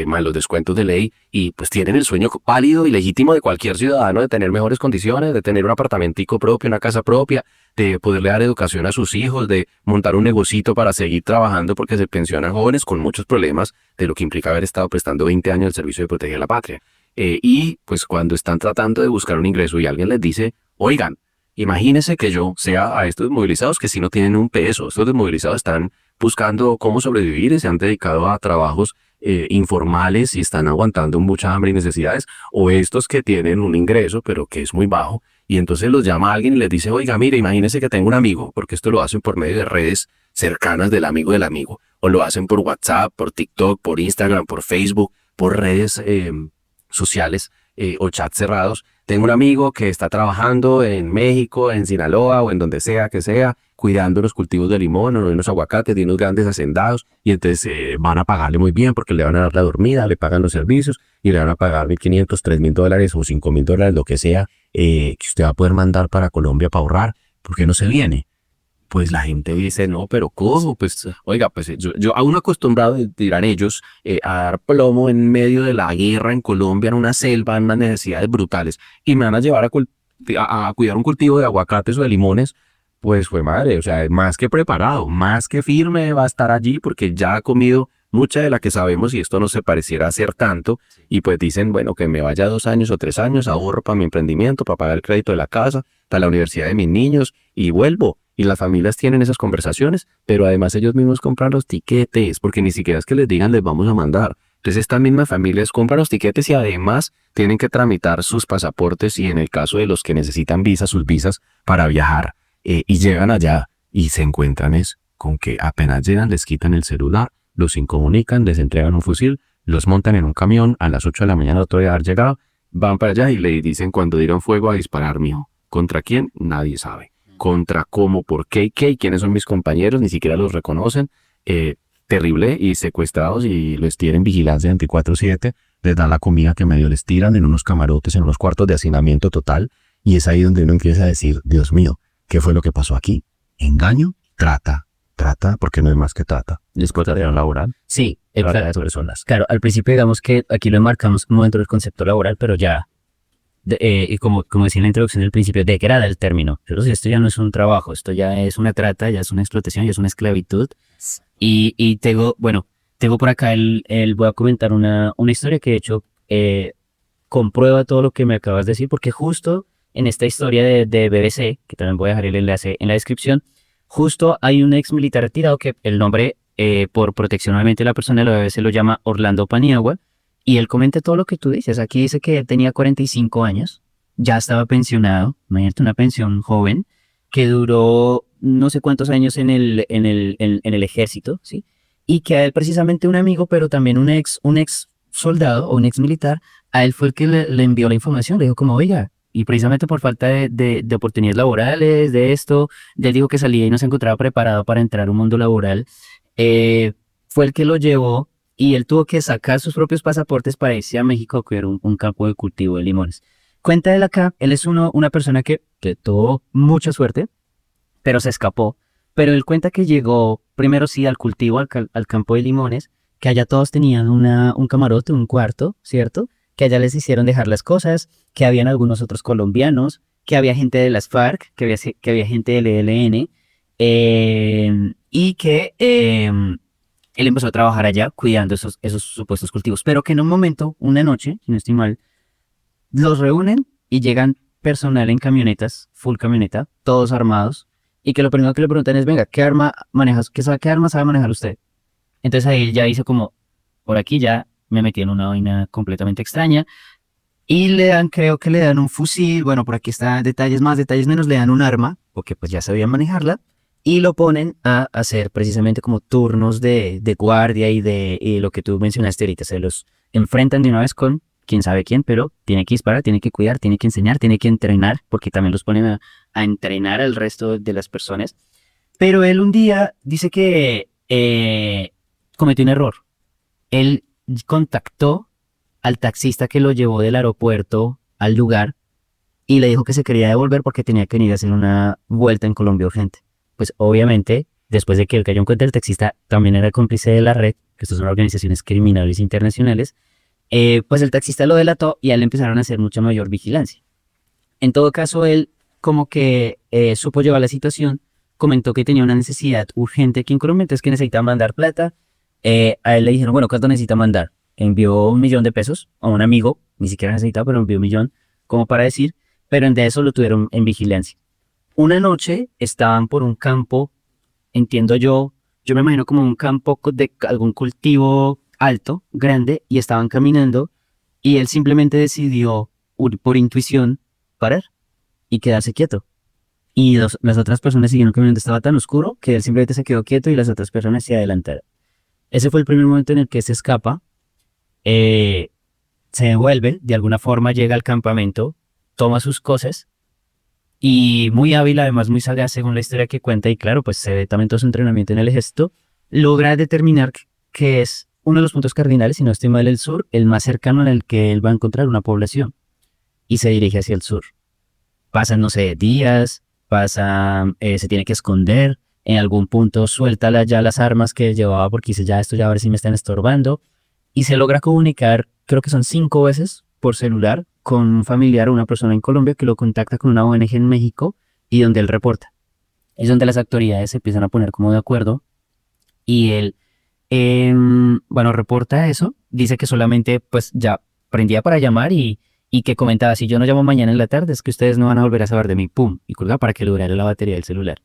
[SPEAKER 3] más los descuentos de ley, y pues tienen el sueño válido y legítimo de cualquier ciudadano de tener mejores condiciones, de tener un apartamentico propio, una casa propia, de poderle dar educación a sus hijos, de montar un negocito para seguir trabajando, porque se pensionan jóvenes con muchos problemas de lo que implica haber estado prestando 20 años el servicio de proteger a la patria. Y pues cuando están tratando de buscar un ingreso y alguien les dice, oigan, imagínense que yo sea a estos desmovilizados que si no tienen un peso, estos desmovilizados están buscando cómo sobrevivir y se han dedicado a trabajos informales y están aguantando mucha hambre y necesidades, o estos que tienen un ingreso pero que es muy bajo, y entonces los llama a alguien y les dice, oiga, mire, imagínense que tengo un amigo, porque esto lo hacen por medio de redes cercanas del amigo, o lo hacen por WhatsApp, por TikTok, por Instagram, por Facebook, por redes sociales o chats cerrados. Tengo un amigo que está trabajando en México, en Sinaloa o en donde sea que sea, cuidando los cultivos de limón o los aguacates de unos grandes hacendados, y entonces van a pagarle muy bien porque le van a dar la dormida, le pagan los servicios y le van a pagar $1,500, $3,000 o $5,000, lo que sea, que usted va a poder mandar para Colombia para ahorrar. ¿Por qué no se viene? Pues la gente dice, no, pero ¿cómo? Pues, oiga, pues yo aún acostumbrado, dirán ellos, a dar plomo en medio de la guerra en Colombia, en una selva, en unas necesidades brutales, y me van a llevar a cuidar un cultivo de aguacates o de limones, pues fue madre, o sea, más que preparado, más que firme va a estar allí, porque ya ha comido mucha de la que sabemos y esto no se pareciera ser tanto, y pues dicen, bueno, que me vaya 2 años o 3 años, ahorro para mi emprendimiento, para pagar el crédito de la casa, para la universidad de mis niños, y vuelvo. Y las familias tienen esas conversaciones, pero además ellos mismos compran los tiquetes, porque ni siquiera es que les digan les vamos a mandar. Entonces estas mismas familias compran los tiquetes y además tienen que tramitar sus pasaportes y en el caso de los que necesitan visas, sus visas para viajar. Y llegan allá y se encuentran con que apenas llegan les quitan el celular, los incomunican, les entregan un fusil, los montan en un camión a las 8 de la mañana otro día de haber llegado, van para allá y le dicen cuando dieron fuego a disparar, mijo. ¿Contra quién? Nadie sabe. Contra cómo, por qué, quiénes son mis compañeros, ni siquiera los reconocen, terrible, y secuestrados y les tienen vigilancia 24/7, les dan la comida que medio les tiran en unos camarotes, en unos cuartos de hacinamiento total, y es ahí donde uno empieza a decir, Dios mío, ¿qué fue lo que pasó aquí? ¿Engaño? Trata, porque no es más que trata. ¿Explotación laboral?
[SPEAKER 1] Sí,
[SPEAKER 3] Trata de personas.
[SPEAKER 1] claro, al principio digamos que aquí lo enmarcamos como dentro del concepto laboral, pero ya y como decía en la introducción del principio, degrada el término. Pero si esto ya no es un trabajo, esto ya es una trata, ya es una explotación, ya es una esclavitud. Y tengo, bueno, Tengo por acá voy a comentar una historia que de hecho comprueba todo lo que me acabas de decir, porque justo en esta historia de BBC, que también voy a dejar el enlace en la descripción, justo hay un ex militar retirado que el nombre, por protección obviamente de la persona de la BBC, lo llama Orlando Paniagua, y él comenta todo lo que tú dices. Aquí dice que él tenía 45 años, ya estaba pensionado, imagínate una pensión joven, que duró no sé cuántos años en el ejército, ¿sí? Y que a él precisamente un amigo, pero también un ex soldado o un ex militar, a él fue el que le envió la información, le dijo como, oiga, y precisamente por falta de oportunidades laborales, de esto, él dijo que salía y no se encontraba preparado para entrar a un mundo laboral, fue el que lo llevó y él tuvo que sacar sus propios pasaportes para irse a México a cuidar un campo de cultivo de limones. Cuenta él acá, él es una persona que tuvo mucha suerte, pero se escapó. Pero él cuenta que llegó primero sí al cultivo, al campo de limones, que allá todos tenían un camarote, un cuarto, ¿cierto? Que allá les hicieron dejar las cosas, que habían algunos otros colombianos, que había gente de las FARC, que había gente del ELN, y que él empezó a trabajar allá cuidando esos supuestos cultivos. Pero que en un momento, una noche, si no estoy mal, los reúnen y llegan personal en camionetas, full camioneta, todos armados, y que lo primero que le preguntan es, venga, ¿qué arma manejas? ¿Qué arma sabe manejar usted? Entonces ahí él ya hizo como, por aquí ya me metí en una vaina completamente extraña, y creo que le dan un fusil, bueno, por aquí está detalles más, detalles menos, le dan un arma, porque pues ya sabían manejarla, y lo ponen a hacer precisamente como turnos de guardia y lo que tú mencionaste ahorita, se los enfrentan de una vez con quién sabe quién, pero tiene que disparar, tiene que cuidar, tiene que enseñar, tiene que entrenar, porque también los ponen a entrenar al resto de las personas. Pero él un día dice que cometió un error. Él contactó al taxista que lo llevó del aeropuerto al lugar y le dijo que se quería devolver porque tenía que venir a hacer una vuelta en Colombia urgente. Pues obviamente, después de que él cayó en cuenta, el taxista también era cómplice de la red, que estas son organizaciones criminales internacionales. Pues el taxista lo delató y a él empezaron a hacer mucha mayor vigilancia. En todo caso, él como que supo llevar la situación, comentó que tenía una necesidad urgente aquí en Colombia, entonces que necesitaba mandar plata. A él le dijeron, bueno, ¿cuánto necesita mandar? Envió 1.000.000 pesos a un amigo, ni siquiera necesitaba, pero envió 1.000.000, como para decir, pero en de eso lo tuvieron en vigilancia. Una noche estaban por un campo, entiendo yo me imagino como un campo de algún cultivo alto, grande, y estaban caminando y él simplemente decidió, por intuición, parar y quedarse quieto. Y las otras personas siguieron caminando, estaba tan oscuro que él simplemente se quedó quieto y las otras personas se adelantaron. Ese fue el primer momento en el que se escapa, se devuelve, de alguna forma llega al campamento, toma sus cosas y muy hábil, además muy sagaz según la historia que cuenta, y claro, pues se ve también todo su entrenamiento en el ejército, logra determinar que es uno de los puntos cardinales, si no estoy mal, el sur, el más cercano en el que él va a encontrar una población, y se dirige hacia el sur. Pasan, no sé, días, se tiene que esconder, en algún punto suelta ya las armas que llevaba porque dice, ya esto ya a ver si me están estorbando, y se logra comunicar, creo que son 5 veces por celular, con un familiar o una persona en Colombia que lo contacta con una ONG en México y donde él reporta. Es donde las autoridades se empiezan a poner como de acuerdo y él, bueno, reporta eso, dice que solamente pues ya prendía para llamar y que comentaba, si yo no llamo mañana en la tarde es que ustedes no van a volver a saber de mí, pum, y colga para que le durara la batería del celular.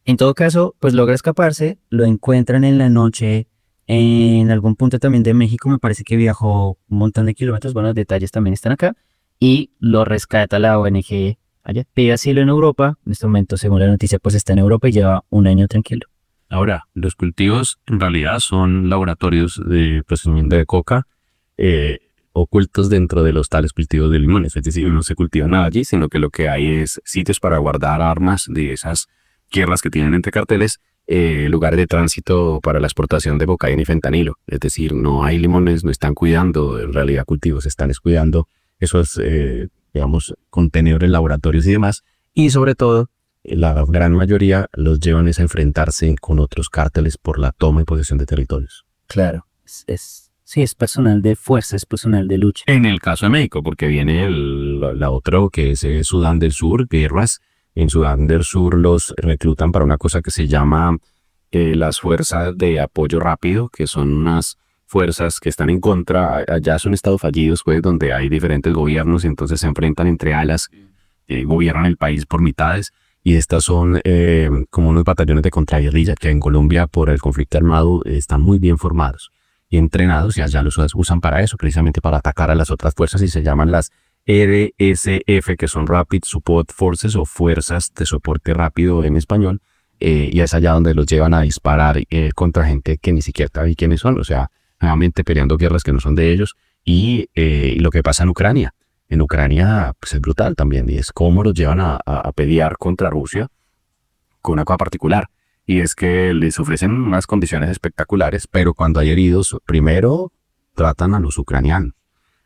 [SPEAKER 1] En todo caso, pues logra escaparse, lo encuentran en la noche en algún punto también de México, me parece que viajó un montón de kilómetros, bueno, los detalles también están acá, y lo rescata la ONG allá. Pide asilo en Europa, en este momento, según la noticia, pues está en Europa y lleva un año tranquilo.
[SPEAKER 4] Ahora, los cultivos en realidad son laboratorios de procesamiento de coca ocultos dentro de los tales cultivos de limones. Es decir, no se cultiva nada allí, sino que lo que hay es sitios para guardar armas de esas guerras que tienen entre carteles, lugares de tránsito para la exportación de cocaína y fentanilo. Es decir, no hay limones, no están cuidando en realidad cultivos, están cuidando esos, digamos, contenedores, laboratorios y demás. Y sobre todo, la gran mayoría los llevan a enfrentarse con otros cárteles por la toma y posesión de territorios.
[SPEAKER 1] Claro, sí, es personal de fuerza, es personal de lucha.
[SPEAKER 4] En el caso de México, porque viene la otra que es Sudán del Sur, guerras. En Sudán del Sur los reclutan para una cosa que se llama
[SPEAKER 3] las fuerzas de apoyo rápido, que son unas fuerzas que están en contra, allá son estados fallidos, pues, donde hay diferentes gobiernos y entonces se enfrentan entre alas, gobiernan el país por mitades, y estas son como unos batallones de contraguerrilla que en Colombia por el conflicto armado están muy bien formados y entrenados, y allá los usan para eso, precisamente para atacar a las otras fuerzas, y se llaman las RSF, que son Rapid Support Forces o Fuerzas de Soporte Rápido en español, y es allá donde los llevan a disparar contra gente que ni siquiera sabe quiénes son, o sea, nuevamente peleando guerras que no son de ellos, y lo que pasa en Ucrania. En Ucrania pues es brutal también, y es cómo los llevan a pelear contra Rusia con una cosa particular, y es que les ofrecen unas condiciones espectaculares, pero cuando hay heridos, primero tratan a los ucranianos,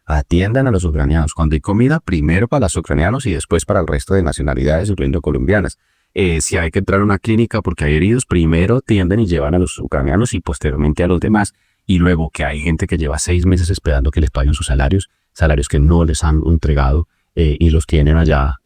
[SPEAKER 3] atiendan a los ucranianos. Cuando hay comida, primero para los ucranianos y después para el resto de nacionalidades, incluyendo colombianas. Si hay que entrar a una clínica porque hay heridos, primero atienden y llevan a los ucranianos y posteriormente a los demás. Y luego que hay gente que lleva 6 meses esperando que les paguen sus salarios que no les han entregado, y los tienen allá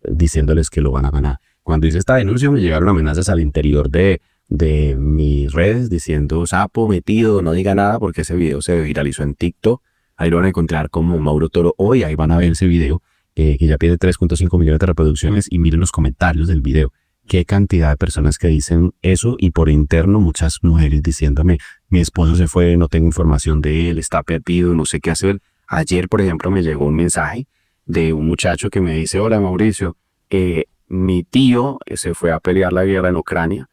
[SPEAKER 3] diciéndoles que lo van a ganar. Cuando hice esta denuncia me llegaron amenazas al interior de mis redes diciendo sapo metido, no diga nada, porque ese video se viralizó en TikTok. Ahí lo van a encontrar como Mauro Toro hoy, ahí van a ver ese video que ya tiene 3.5 millones de reproducciones, y miren los comentarios del video. Qué cantidad de personas que dicen eso, y por interno muchas mujeres diciéndome, mi esposo se fue, no tengo información de él, está perdido, no sé qué hacer. Ayer, por ejemplo, me llegó un mensaje de un muchacho que me dice, hola Mauricio, mi tío se fue a pelear la guerra en Ucrania,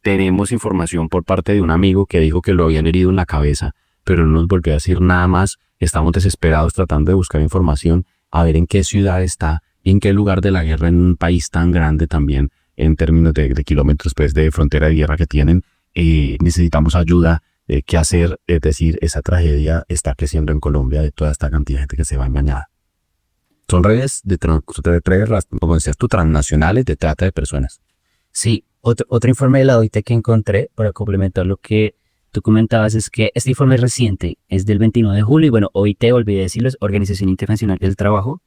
[SPEAKER 3] tenemos información por parte de un amigo que dijo que lo habían herido en la cabeza, pero no nos volvió a decir nada más, estamos desesperados tratando de buscar información, a ver en qué ciudad está, y en qué lugar de la guerra en un país tan grande también, en términos de kilómetros pues, de frontera de guerra que tienen. Necesitamos ayuda. ¿Qué hacer? Es decir, esa tragedia está creciendo en Colombia de toda esta cantidad de gente que se va engañada. Son redes como decías tú, transnacionales de trata de personas.
[SPEAKER 1] Sí, otro informe de la OIT que encontré para complementar lo que tú comentabas es que este informe es reciente, es del 29 de julio, y bueno, OIT, olvidé decirlo, es Organización Internacional del Trabajo,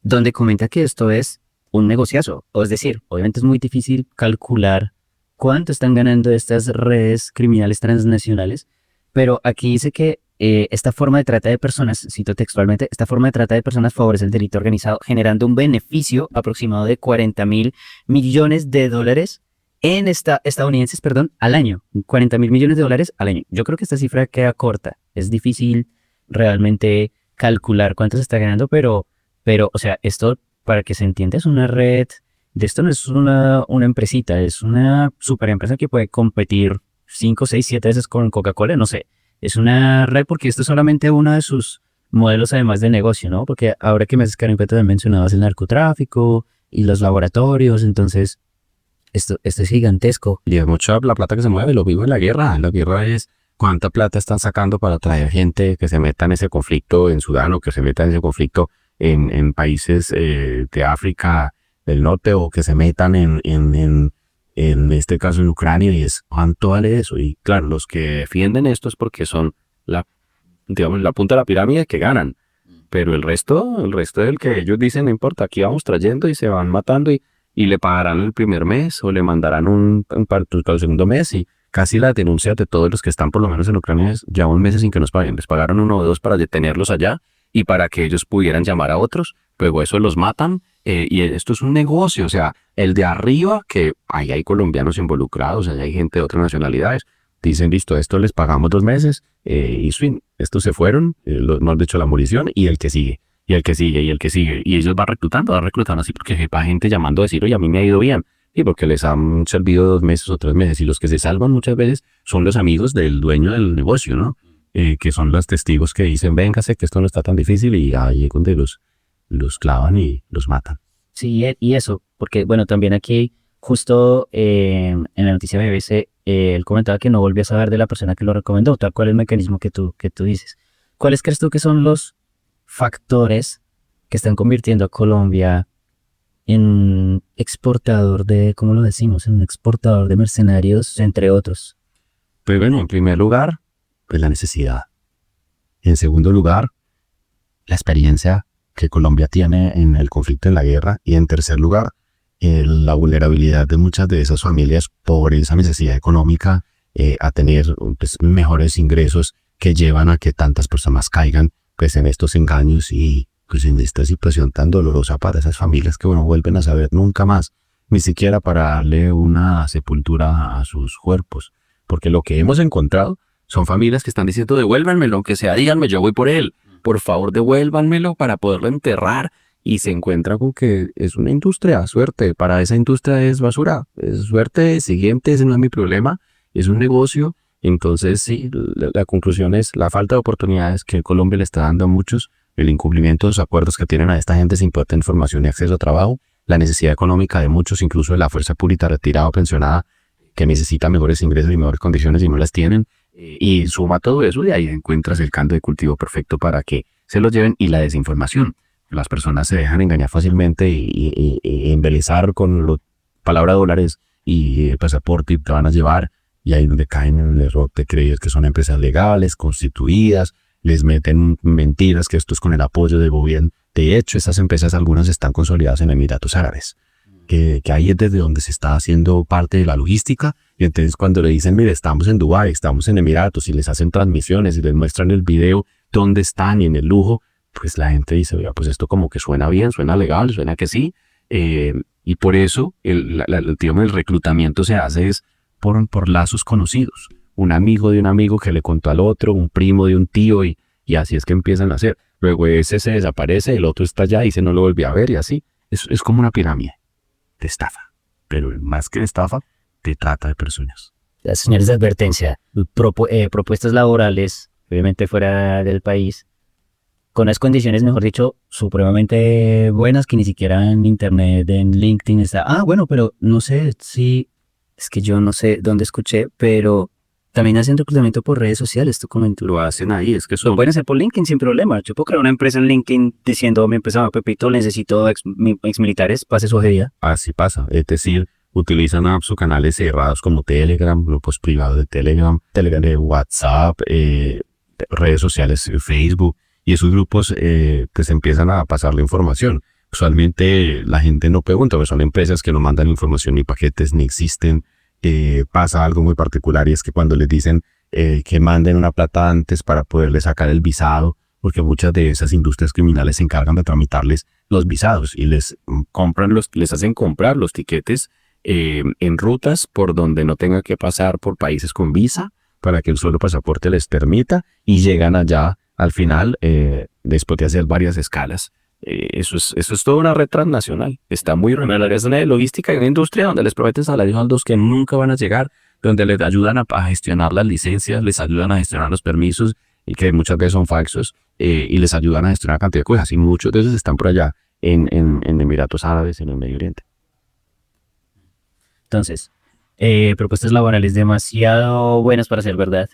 [SPEAKER 1] donde comenta que esto es un negociazo, o es decir, obviamente es muy difícil calcular cuánto están ganando estas redes criminales transnacionales, pero aquí dice que esta forma de trata de personas, cito textualmente, esta forma de trata de personas favorece el delito organizado, generando un beneficio aproximado de $40.000 millones estadounidenses, al año. $40.000 millones al año. Yo creo que esta cifra queda corta. Es difícil realmente calcular cuánto se está ganando, pero, o sea, esto, para que se entienda, es una red. De esto no es una empresita, es una super empresa que puede competir 5, 6, 7 veces con Coca-Cola, no sé. Es una red porque esto es solamente uno de sus modelos además de negocio, ¿no? Porque ahora que me haces Karen, también mencionabas el narcotráfico y los laboratorios, entonces esto es gigantesco.
[SPEAKER 3] Y es mucha la plata que se mueve, lo vivo en la guerra. La guerra es cuánta plata están sacando para traer gente que se meta en ese conflicto en Sudán, o que se meta en ese conflicto en países de África del Norte, o que se metan en este caso en Ucrania, y es cuánto vale eso. Y claro, los que defienden esto es porque son la punta de la pirámide que ganan, pero el resto del que ellos dicen no importa, aquí vamos trayendo y se van matando, y le pagarán el primer mes o le mandarán un para el segundo mes, y casi las denuncias de todos los que están por lo menos en Ucrania es ya un mes sin que nos paguen. Les pagaron 1 o 2 para detenerlos allá y para que ellos pudieran llamar a otros, luego eso los matan. Y esto es un negocio, o sea, el de arriba, que ahí hay colombianos involucrados, allá hay gente de otras nacionalidades, dicen, listo, esto les pagamos 2 meses, y estos se fueron, nos han hecho la munición, y el que sigue, y el que sigue, y el que sigue, y ellos van reclutando así, porque va gente llamando a decir, oye, a mí me ha ido bien, y porque les han servido 2 meses o 3 meses, y los que se salvan muchas veces son los amigos del dueño del negocio, ¿no? Que son los testigos que dicen, véngase, que esto no está tan difícil, y ahí es donde los clavan y los matan.
[SPEAKER 1] Sí, y eso, porque bueno, también aquí justo en la noticia BBC, él comentaba que no volvió a saber de la persona que lo recomendó, tal cual el mecanismo que tú dices. ¿Cuáles crees tú que son los factores que están convirtiendo a Colombia en exportador de, ¿cómo lo decimos? En un exportador de mercenarios, entre otros?
[SPEAKER 3] Pues bueno, en primer lugar, pues la necesidad. En segundo lugar, la experiencia que Colombia tiene en el conflicto, en la guerra. Y en tercer lugar,
[SPEAKER 4] la vulnerabilidad de muchas de esas familias por esa necesidad económica a tener pues, mejores ingresos que llevan a que tantas personas caigan pues, en estos engaños y pues, en esta situación tan dolorosa para esas familias que no vuelven a saber nunca más, ni siquiera para darle una sepultura a sus cuerpos. Porque lo que hemos encontrado son familias que están diciendo devuélvanmelo, aunque sea díganme, yo voy por él. Por favor, devuélvanmelo para poderlo enterrar. Y se encuentra con que es una industria, suerte. Para esa industria es basura. Es suerte, siguiente, ese no es mi problema. Es un negocio. Entonces, sí, la conclusión es la falta de oportunidades que Colombia le está dando a muchos, el incumplimiento de los acuerdos que tienen a esta gente sin poder tener información y acceso a trabajo, la necesidad económica de muchos, incluso de la fuerza pública retirada o pensionada, que necesita mejores ingresos y mejores condiciones y no las tienen. Y suma todo eso y ahí encuentras el caldo de cultivo perfecto para que se los lleven y la desinformación. Las personas se dejan engañar fácilmente y embelezar con la palabra dólares y el pasaporte y te van a llevar. Y ahí es donde caen en el error de creer que son empresas legales, constituidas, les meten mentiras, que esto es con el apoyo del gobierno. De hecho, esas empresas algunas están consolidadas en Emiratos Árabes, que ahí es desde donde se está haciendo parte de la logística. Y entonces cuando le dicen, mire, estamos en Dubái, estamos en Emiratos, y les hacen transmisiones y les muestran el video dónde están y en el lujo, pues la gente dice, oiga, pues esto como que suena bien, suena legal, suena que sí. Y por eso el reclutamiento se hace es por lazos conocidos. Un amigo de un amigo que le contó al otro, un primo de un tío, y así es que empiezan a hacer. Luego ese se desaparece, el otro está allá y se no lo volvió a ver y así. Es como una pirámide de estafa. Pero más que de estafa, de trata de personas.
[SPEAKER 1] Las señales de advertencia, propuestas laborales, obviamente fuera del país, con unas condiciones, mejor dicho, supremamente buenas, que ni siquiera en internet, en LinkedIn está. Bueno, pero no sé si, es que yo no sé dónde escuché, pero también hacen reclutamiento por redes sociales, tú comentas.
[SPEAKER 3] Lo hacen ahí, es que
[SPEAKER 1] Lo
[SPEAKER 3] son...
[SPEAKER 1] pueden hacer por LinkedIn sin problema. Yo puedo crear una empresa en LinkedIn diciendo, mi empresa Pepito, necesito ex militares, pase su hojería.
[SPEAKER 4] Así pasa, es decir, utilizan apps o canales cerrados como Telegram, grupos privados de Telegram de WhatsApp, redes sociales, Facebook, y esos grupos pues empiezan a pasar la información. Usualmente la gente no pregunta, pues son empresas que no mandan información ni paquetes ni existen. Pasa algo muy particular y es que cuando les dicen que manden una plata antes para poderles sacar el visado, porque muchas de esas industrias criminales se encargan de tramitarles los visados y les hacen comprar los tiquetes en rutas por donde no tenga que pasar por países con visa para que el solo pasaporte les permita y llegan allá al final después de hacer varias escalas. Eso es toda una red transnacional. Está muy real. Es una logística y una industria donde les prometen salarios altos que nunca van a llegar, donde les ayudan a gestionar las licencias, les ayudan a gestionar los permisos y que muchas veces son falsos y les ayudan a gestionar una cantidad de cosas y muchos de esos están por allá en Emiratos Árabes, en el Medio Oriente.
[SPEAKER 1] Entonces, propuestas laborales demasiado buenas para ser verdad.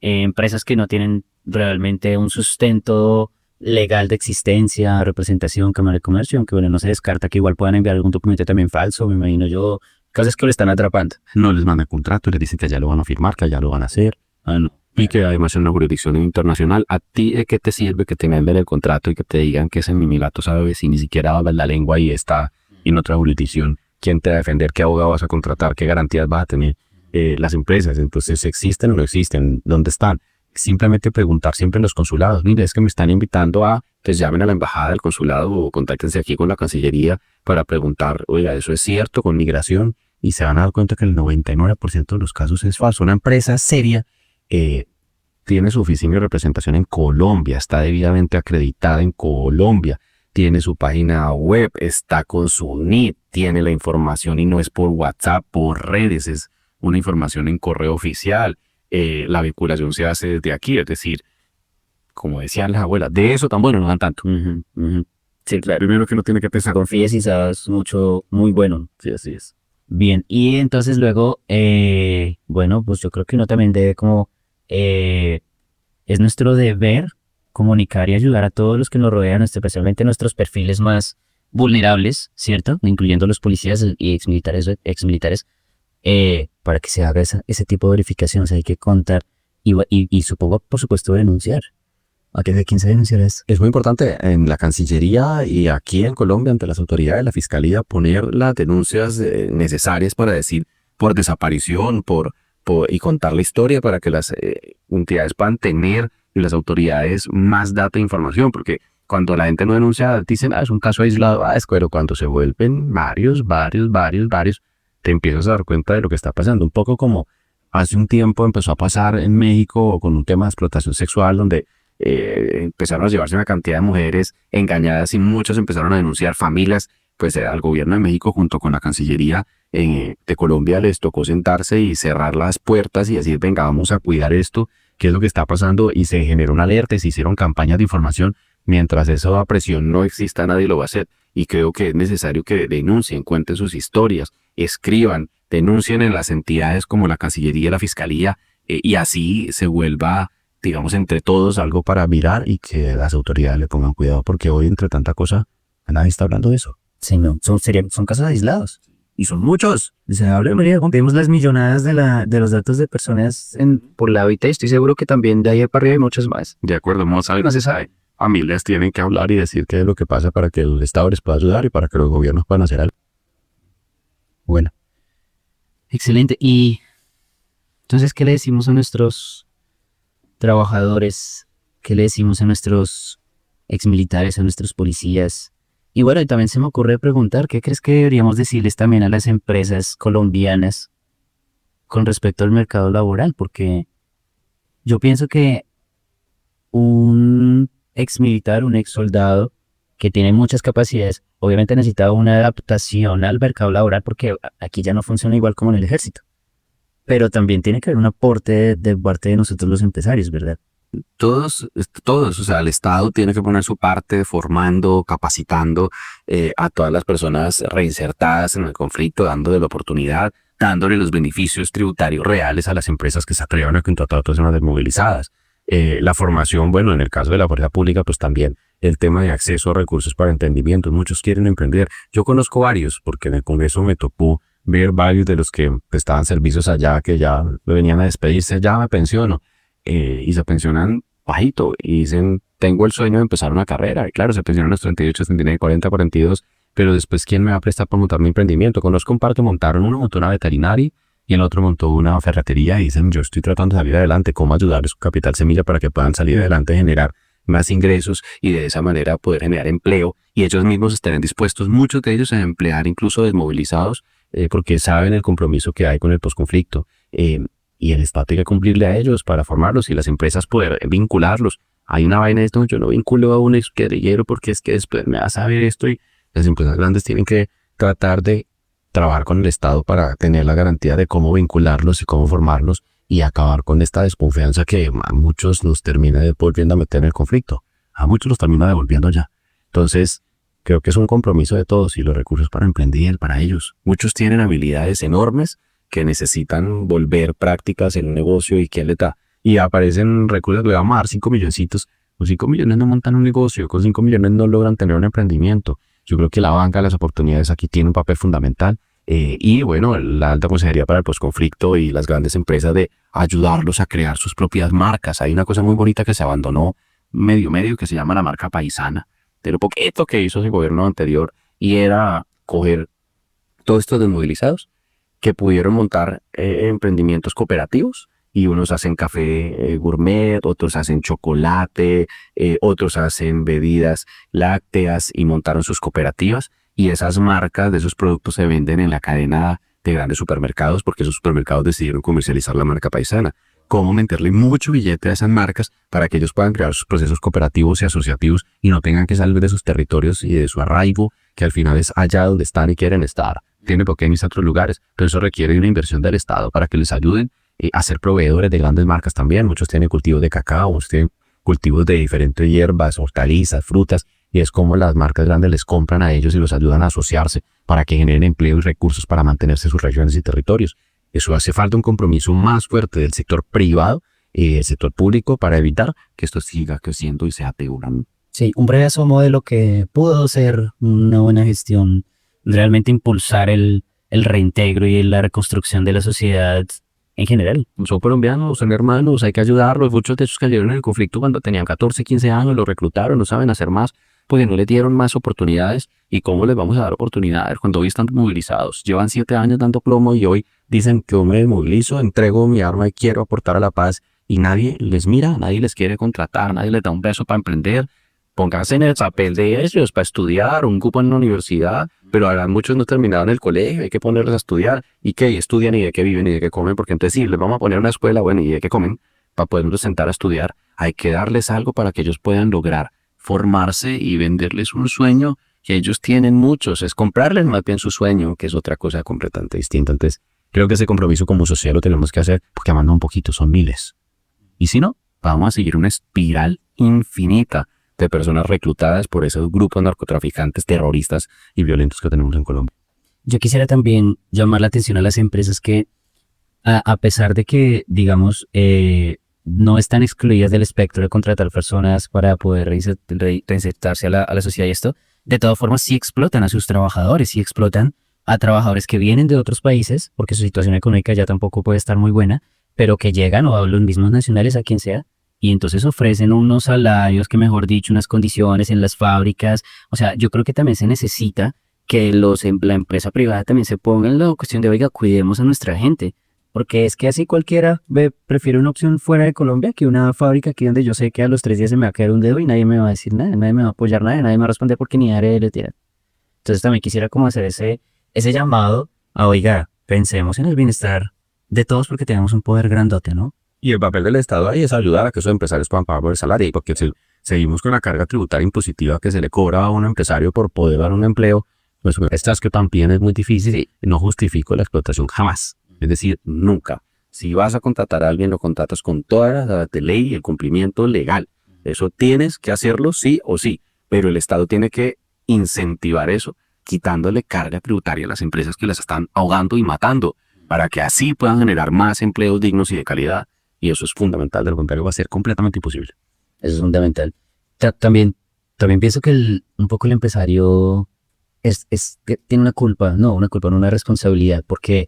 [SPEAKER 1] Empresas que no tienen realmente un sustento legal de existencia, representación, Cámara de Comercio, aunque bueno, no se descarta que igual puedan enviar algún documento también falso, me imagino yo, cosas que lo están atrapando.
[SPEAKER 4] No les mandan contrato, les dicen que ya lo van a firmar, que ya lo van a hacer.
[SPEAKER 1] No.
[SPEAKER 3] Y que además en una jurisdicción internacional, ¿a ti de qué te sirve que te manden el contrato y que te digan que es en Emiratos Árabes si ni siquiera hablas la lengua y está en otra jurisdicción? ¿Quién te va a defender? ¿Qué abogado vas a contratar? ¿Qué garantías vas a tener? Las empresas, entonces, ¿existen o no existen? ¿Dónde están? Simplemente preguntar siempre en los consulados. Mire, es que me están invitando pues llamen a la embajada del consulado o contáctense aquí con la Cancillería para preguntar, oiga, ¿eso es cierto con migración? Y se van a dar cuenta que el 99% de los casos es falso. Una empresa seria tiene su oficina de representación en Colombia, está debidamente acreditada en Colombia, tiene su página web, está con su NIT, tiene la información y no es por WhatsApp, por redes, es una información en correo oficial. La vinculación se hace desde aquí, es decir, como decían las abuelas, de eso tan bueno no dan tanto.
[SPEAKER 1] Sí, claro.
[SPEAKER 3] Primero que no tiene que pensar.
[SPEAKER 1] Confíes y sabes mucho, muy bueno.
[SPEAKER 3] Sí, así es.
[SPEAKER 1] Bien, y entonces luego, bueno, pues yo creo que uno también debe como, es nuestro deber comunicar y ayudar a todos los que nos rodean, especialmente nuestros perfiles más vulnerables, ¿cierto? Incluyendo los policías y exmilitares, para que se haga ese tipo de verificaciones. Hay que contar y supongo, por supuesto, denunciar. ¿A quién se denunciará eso?
[SPEAKER 4] Es muy importante en la Cancillería y aquí en Colombia, ante las autoridades, la Fiscalía, poner las denuncias necesarias para decir por desaparición, y contar la historia para que las entidades puedan tener y las autoridades más data e información, porque cuando la gente no denuncia, dicen, es un caso aislado, pero cuando se vuelven varios, te empiezas a dar cuenta de lo que está pasando. Un poco como hace un tiempo empezó a pasar en México con un tema de explotación sexual, donde empezaron a llevarse una cantidad de mujeres engañadas y muchos empezaron a denunciar familias, pues al gobierno de México junto con la Cancillería de Colombia les tocó sentarse y cerrar las puertas y decir, venga, vamos a cuidar esto, qué es lo que está pasando, y se generó una alerta y se hicieron campañas de información. Mientras esa presión no exista, nadie lo va a hacer, y creo que es necesario que denuncien, cuenten sus historias, escriban, denuncien en las entidades como la Cancillería, la Fiscalía, y así se vuelva, digamos, entre todos algo para mirar y que las autoridades le pongan cuidado, porque hoy entre tanta cosa nadie está hablando de eso.
[SPEAKER 1] Sí, no, son casos aislados. Y son muchos. Vemos las millonadas de los datos de personas por la OIT. Estoy seguro que también de ahí para arriba hay muchos más.
[SPEAKER 4] De acuerdo, no se sabe. Familias tienen que hablar y decir qué es lo que pasa para que el Estado les pueda ayudar y para que los gobiernos puedan hacer algo.
[SPEAKER 1] Bueno. Excelente. Y entonces, ¿qué le decimos a nuestros trabajadores? ¿Qué le decimos a nuestros exmilitares, a nuestros policías? Y bueno, y también se me ocurre preguntar, ¿qué crees que deberíamos decirles también a las empresas colombianas con respecto al mercado laboral? Porque yo pienso que un exmilitar, un exsoldado que tiene muchas capacidades, obviamente necesita una adaptación al mercado laboral porque aquí ya no funciona igual como en el ejército. Pero también tiene que haber un aporte de parte de nosotros los empresarios, ¿verdad?
[SPEAKER 3] Todos, o sea, el Estado tiene que poner su parte formando, capacitando a todas las personas reinsertadas en el conflicto, dándole la oportunidad, dándole los beneficios tributarios reales a las empresas que se atrevan a contratar a personas desmovilizadas. La formación, bueno, en el caso de la fuerza pública, pues también el tema de acceso a recursos para emprendimiento. Muchos quieren emprender. Yo conozco varios, porque en el Congreso me tocó ver varios de los que prestaban servicios allá, que ya venían a despedirse, ya me pensiono. Y se pensionan bajito y dicen, tengo el sueño de empezar una carrera. Y claro, se pensionan a los 38, 39, 40, 42, pero después, ¿quién me va a prestar para montar mi emprendimiento? Conozco un par que montaron, uno montó una veterinaria y el otro montó una ferretería y dicen, yo estoy tratando de salir adelante, ¿cómo ayudarles su capital semilla para que puedan salir adelante, generar más ingresos y de esa manera poder generar empleo? Y ellos mismos estarán dispuestos, muchos de ellos, a emplear incluso desmovilizados porque saben el compromiso que hay con el posconflicto. Y el Estado tiene que cumplirle a ellos para formarlos y las empresas poder vincularlos. Hay una vaina de esto, yo no vinculo a un exguerrillero porque es que después me va a saber esto, y las empresas grandes tienen que tratar de trabajar con el Estado para tener la garantía de cómo vincularlos y cómo formarlos y acabar con esta desconfianza que a muchos los termina volviendo a meter en el conflicto. A muchos los termina devolviendo ya. Entonces, creo que es un compromiso de todos y los recursos para emprender para ellos. Muchos tienen habilidades enormes que necesitan volver prácticas en un negocio y quién le da. Y aparecen recursos, le vamos a dar 5 milloncitos. Con 5 millones no montan un negocio, con 5 millones no logran tener un emprendimiento. Yo creo que la banca, las oportunidades aquí tienen un papel fundamental. Y bueno, la alta consejería para el posconflicto y las grandes empresas de ayudarlos a crear sus propias marcas. Hay una cosa muy bonita que se abandonó medio que se llama la marca paisana, de lo poquito que hizo ese gobierno anterior, y era coger todos estos desmovilizados que pudieron montar emprendimientos cooperativos, y unos hacen café gourmet, otros hacen chocolate, otros hacen bebidas lácteas y montaron sus cooperativas, y esas marcas de esos productos se venden en la cadena de grandes supermercados porque esos supermercados decidieron comercializar la marca paisana. Cómo meterle mucho billete a esas marcas para que ellos puedan crear sus procesos cooperativos y asociativos y no tengan que salir de sus territorios y de su arraigo, que al final es allá donde están y quieren estar. Tienen pequeños otros lugares, pero eso requiere una inversión del Estado para que les ayuden a ser proveedores de grandes marcas también. Muchos tienen cultivos de cacao, muchos tienen cultivos de diferentes hierbas, hortalizas, frutas, y es como las marcas grandes les compran a ellos y los ayudan a asociarse para que generen empleo y recursos para mantenerse en sus regiones y territorios. Eso hace falta un compromiso más fuerte del sector privado y del sector público para evitar que esto siga creciendo y sea peor.
[SPEAKER 1] Sí, un breve asomo de lo que pudo ser una buena gestión, realmente impulsar el reintegro y la reconstrucción de la sociedad en general.
[SPEAKER 4] Son colombianos, son hermanos, hay que ayudarlos. Muchos de esos cayeron en el conflicto cuando tenían 14, 15 años, los reclutaron, no saben hacer más, porque no les dieron más oportunidades. ¿Y cómo les vamos a dar oportunidades cuando hoy están movilizados? Llevan 7 años dando plomo y hoy dicen que yo me movilizo, entrego mi arma y quiero aportar a la paz. Y nadie les mira, nadie les quiere contratar, nadie les da un beso para emprender. Pónganse en el papel de ellos para estudiar, un cupo en una universidad, pero ahora muchos no terminaron el colegio, hay que ponerles a estudiar. ¿Y qué? ¿Y estudian y de qué viven y de qué comen? Porque entonces sí, les vamos a poner una escuela, bueno, ¿y de qué comen? Para poderlos sentar a estudiar. Hay que darles algo para que ellos puedan lograr formarse y venderles un sueño que ellos tienen muchos. Es comprarles más bien su sueño, que es otra cosa completamente distinta. Entonces, creo que ese compromiso como sociedad lo tenemos que hacer, porque amando un poquito son miles. Y si no, vamos a seguir una espiral infinita de personas reclutadas por esos grupos narcotraficantes, terroristas y violentos que tenemos en Colombia.
[SPEAKER 1] Yo quisiera también llamar la atención a las empresas que, a pesar de que, digamos, no están excluidas del espectro de contratar personas para poder reinsertarse a la sociedad y esto, de todas formas sí explotan a sus trabajadores, sí explotan a trabajadores que vienen de otros países, porque su situación económica ya tampoco puede estar muy buena, pero que llegan o a los mismos nacionales, a quien sea, y entonces ofrecen unos salarios que, mejor dicho, unas condiciones en las fábricas. O sea, yo creo que también se necesita que la empresa privada también se ponga en la cuestión de, oiga, cuidemos a nuestra gente, porque es que así cualquiera prefiere una opción fuera de Colombia que una fábrica aquí donde yo sé que a los 3 días se me va a caer un dedo y nadie me va a decir nada, nadie me va a apoyar nada, nadie me va a responder porque ni haré le tiran. Entonces también quisiera como hacer ese llamado a, oiga, pensemos en el bienestar de todos porque tenemos un poder grandote, ¿no?
[SPEAKER 4] Y el papel del Estado ahí es ayudar a que esos empresarios puedan pagar por el salario, porque si seguimos con la carga tributaria impositiva que se le cobra a un empresario por poder dar un empleo, pues estas que también es muy difícil y no justifico la explotación jamás. Es decir, nunca. Si vas a contratar a alguien, lo contratas con todas las de ley y el cumplimiento legal. Eso tienes que hacerlo sí o sí, pero el Estado tiene que incentivar eso, quitándole carga tributaria a las empresas que las están ahogando y matando, para que así puedan generar más empleos dignos y de calidad. Y eso es fundamental, de lo contrario va a ser completamente imposible.
[SPEAKER 1] Eso es fundamental. También pienso que un poco el empresario tiene una responsabilidad, porque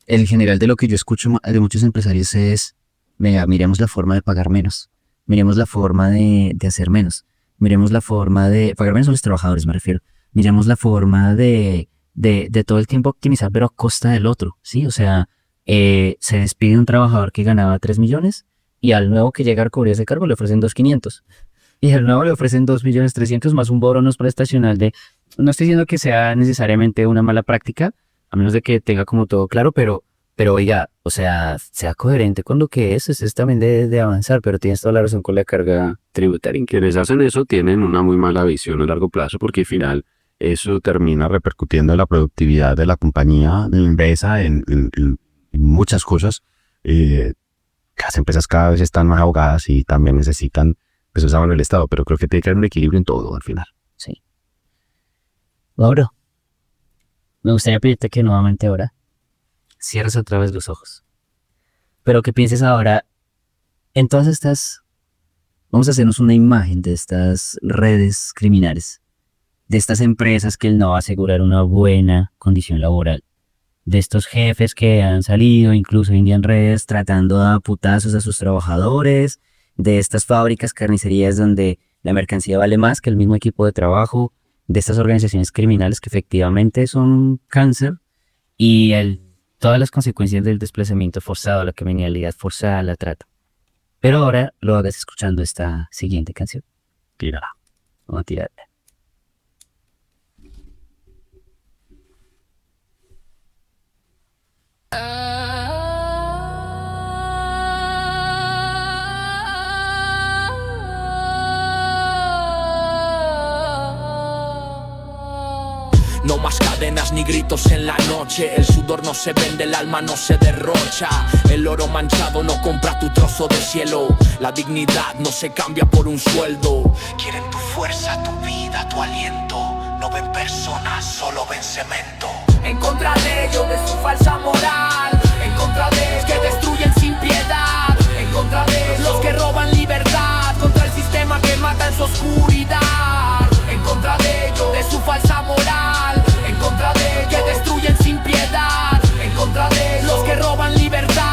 [SPEAKER 1] el general de lo que yo escucho de muchos empresarios es, venga, miremos la forma de pagar menos, miremos la forma de hacer menos, miremos la forma de pagar menos a los trabajadores, me refiero, miremos la forma de todo el tiempo optimizar, pero a costa del otro, ¿sí? O sea, se despide un trabajador que ganaba 3 millones y al nuevo que llega a cubrir ese cargo le ofrecen 2.500 y al nuevo le ofrecen 2.300.000 más un bono prestacional no estoy diciendo que sea necesariamente una mala práctica, a menos de que tenga como todo claro, pero oiga, o sea coherente con lo que es también de avanzar, pero tienes toda la razón con la carga tributaria.
[SPEAKER 4] Quienes hacen eso tienen una muy mala visión a largo plazo, porque al final eso termina repercutiendo en la productividad de la compañía, de la empresa, en muchas cosas. Las empresas cada vez están más ahogadas y también necesitan pues esa mano del Estado, pero creo que tiene que haber un equilibrio en todo al final.
[SPEAKER 1] Sí. Laura, me gustaría pedirte que nuevamente ahora cierres otra vez los ojos, pero que pienses ahora en todas estas, vamos a hacernos una imagen de estas redes criminales, de estas empresas que no asegurar una buena condición laboral, de estos jefes que han salido incluso hoy en día en redes tratando a putazos a sus trabajadores, de estas fábricas, carnicerías donde la mercancía vale más que el mismo equipo de trabajo, de estas organizaciones criminales que efectivamente son un cáncer, y todas las consecuencias del desplazamiento forzado, la criminalidad forzada, la trata. Pero ahora lo hagas escuchando esta siguiente canción.
[SPEAKER 4] Tírala.
[SPEAKER 1] Vamos a tirarla.
[SPEAKER 2] No más cadenas ni gritos en la noche. El sudor no se vende, el alma no se derrocha. El oro manchado no compra tu trozo de cielo. La dignidad no se cambia por un sueldo. Quieren tu fuerza, tu vida, tu aliento. No ven personas, solo ven cemento. En contra de ellos, de su falsa moral. En contra de los que destruyen sin piedad. En contra de los que roban libertad. Contra el sistema que mata en su oscuridad. En contra de ellos, de su falsa moral. En contra de ellos, que destruyen sin piedad. En contra de los que roban libertad.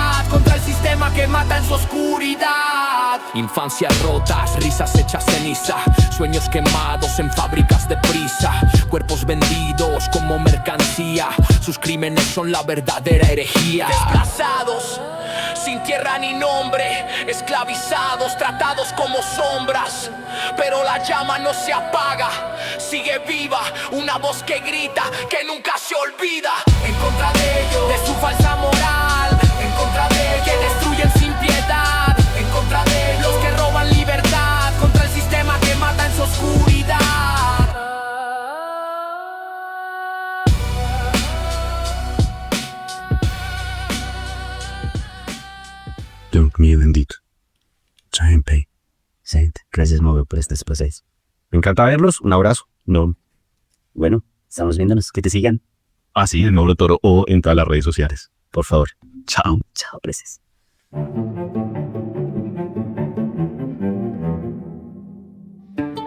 [SPEAKER 2] oscuridad. Infancias rotas, risas hechas ceniza, sueños quemados en fábricas de prisa, cuerpos vendidos como mercancía, sus crímenes son la verdadera herejía. Desplazados, sin tierra ni nombre, esclavizados, tratados como sombras, pero la llama no se apaga, sigue viva, una voz que grita, que nunca se olvida. En contra de ellos, de su falsa moral, en contra de ellos, que destruyen sin piedad, en contra de ellos, los que roban libertad, contra el sistema que mata en su oscuridad.
[SPEAKER 4] Dios mío bendito. Siempre.
[SPEAKER 1] Saint, gracias, Mover, por este espacio.
[SPEAKER 4] Me encanta verlos. Un abrazo. No.
[SPEAKER 1] Bueno, estamos viéndonos. Que te sigan.
[SPEAKER 4] Así, el Mauro Toro o en todas las redes sociales.
[SPEAKER 1] Por favor.
[SPEAKER 4] Chao.
[SPEAKER 1] Chao, gracias.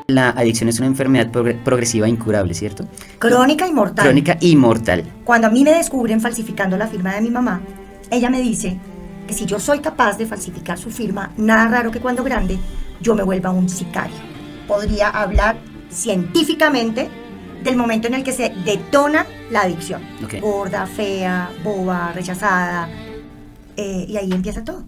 [SPEAKER 1] La adicción es una enfermedad progresiva e incurable, ¿cierto?
[SPEAKER 5] Crónica y mortal.
[SPEAKER 1] Crónica y mortal.
[SPEAKER 5] Cuando a mí me descubren falsificando la firma de mi mamá, ella me dice que si yo soy capaz de falsificar su firma, nada raro que cuando grande yo me vuelva un sicario. Podría hablar científicamente del momento en el que se detona la adicción.
[SPEAKER 1] Okay.
[SPEAKER 5] Gorda, fea, boba, rechazada, y ahí empieza todo.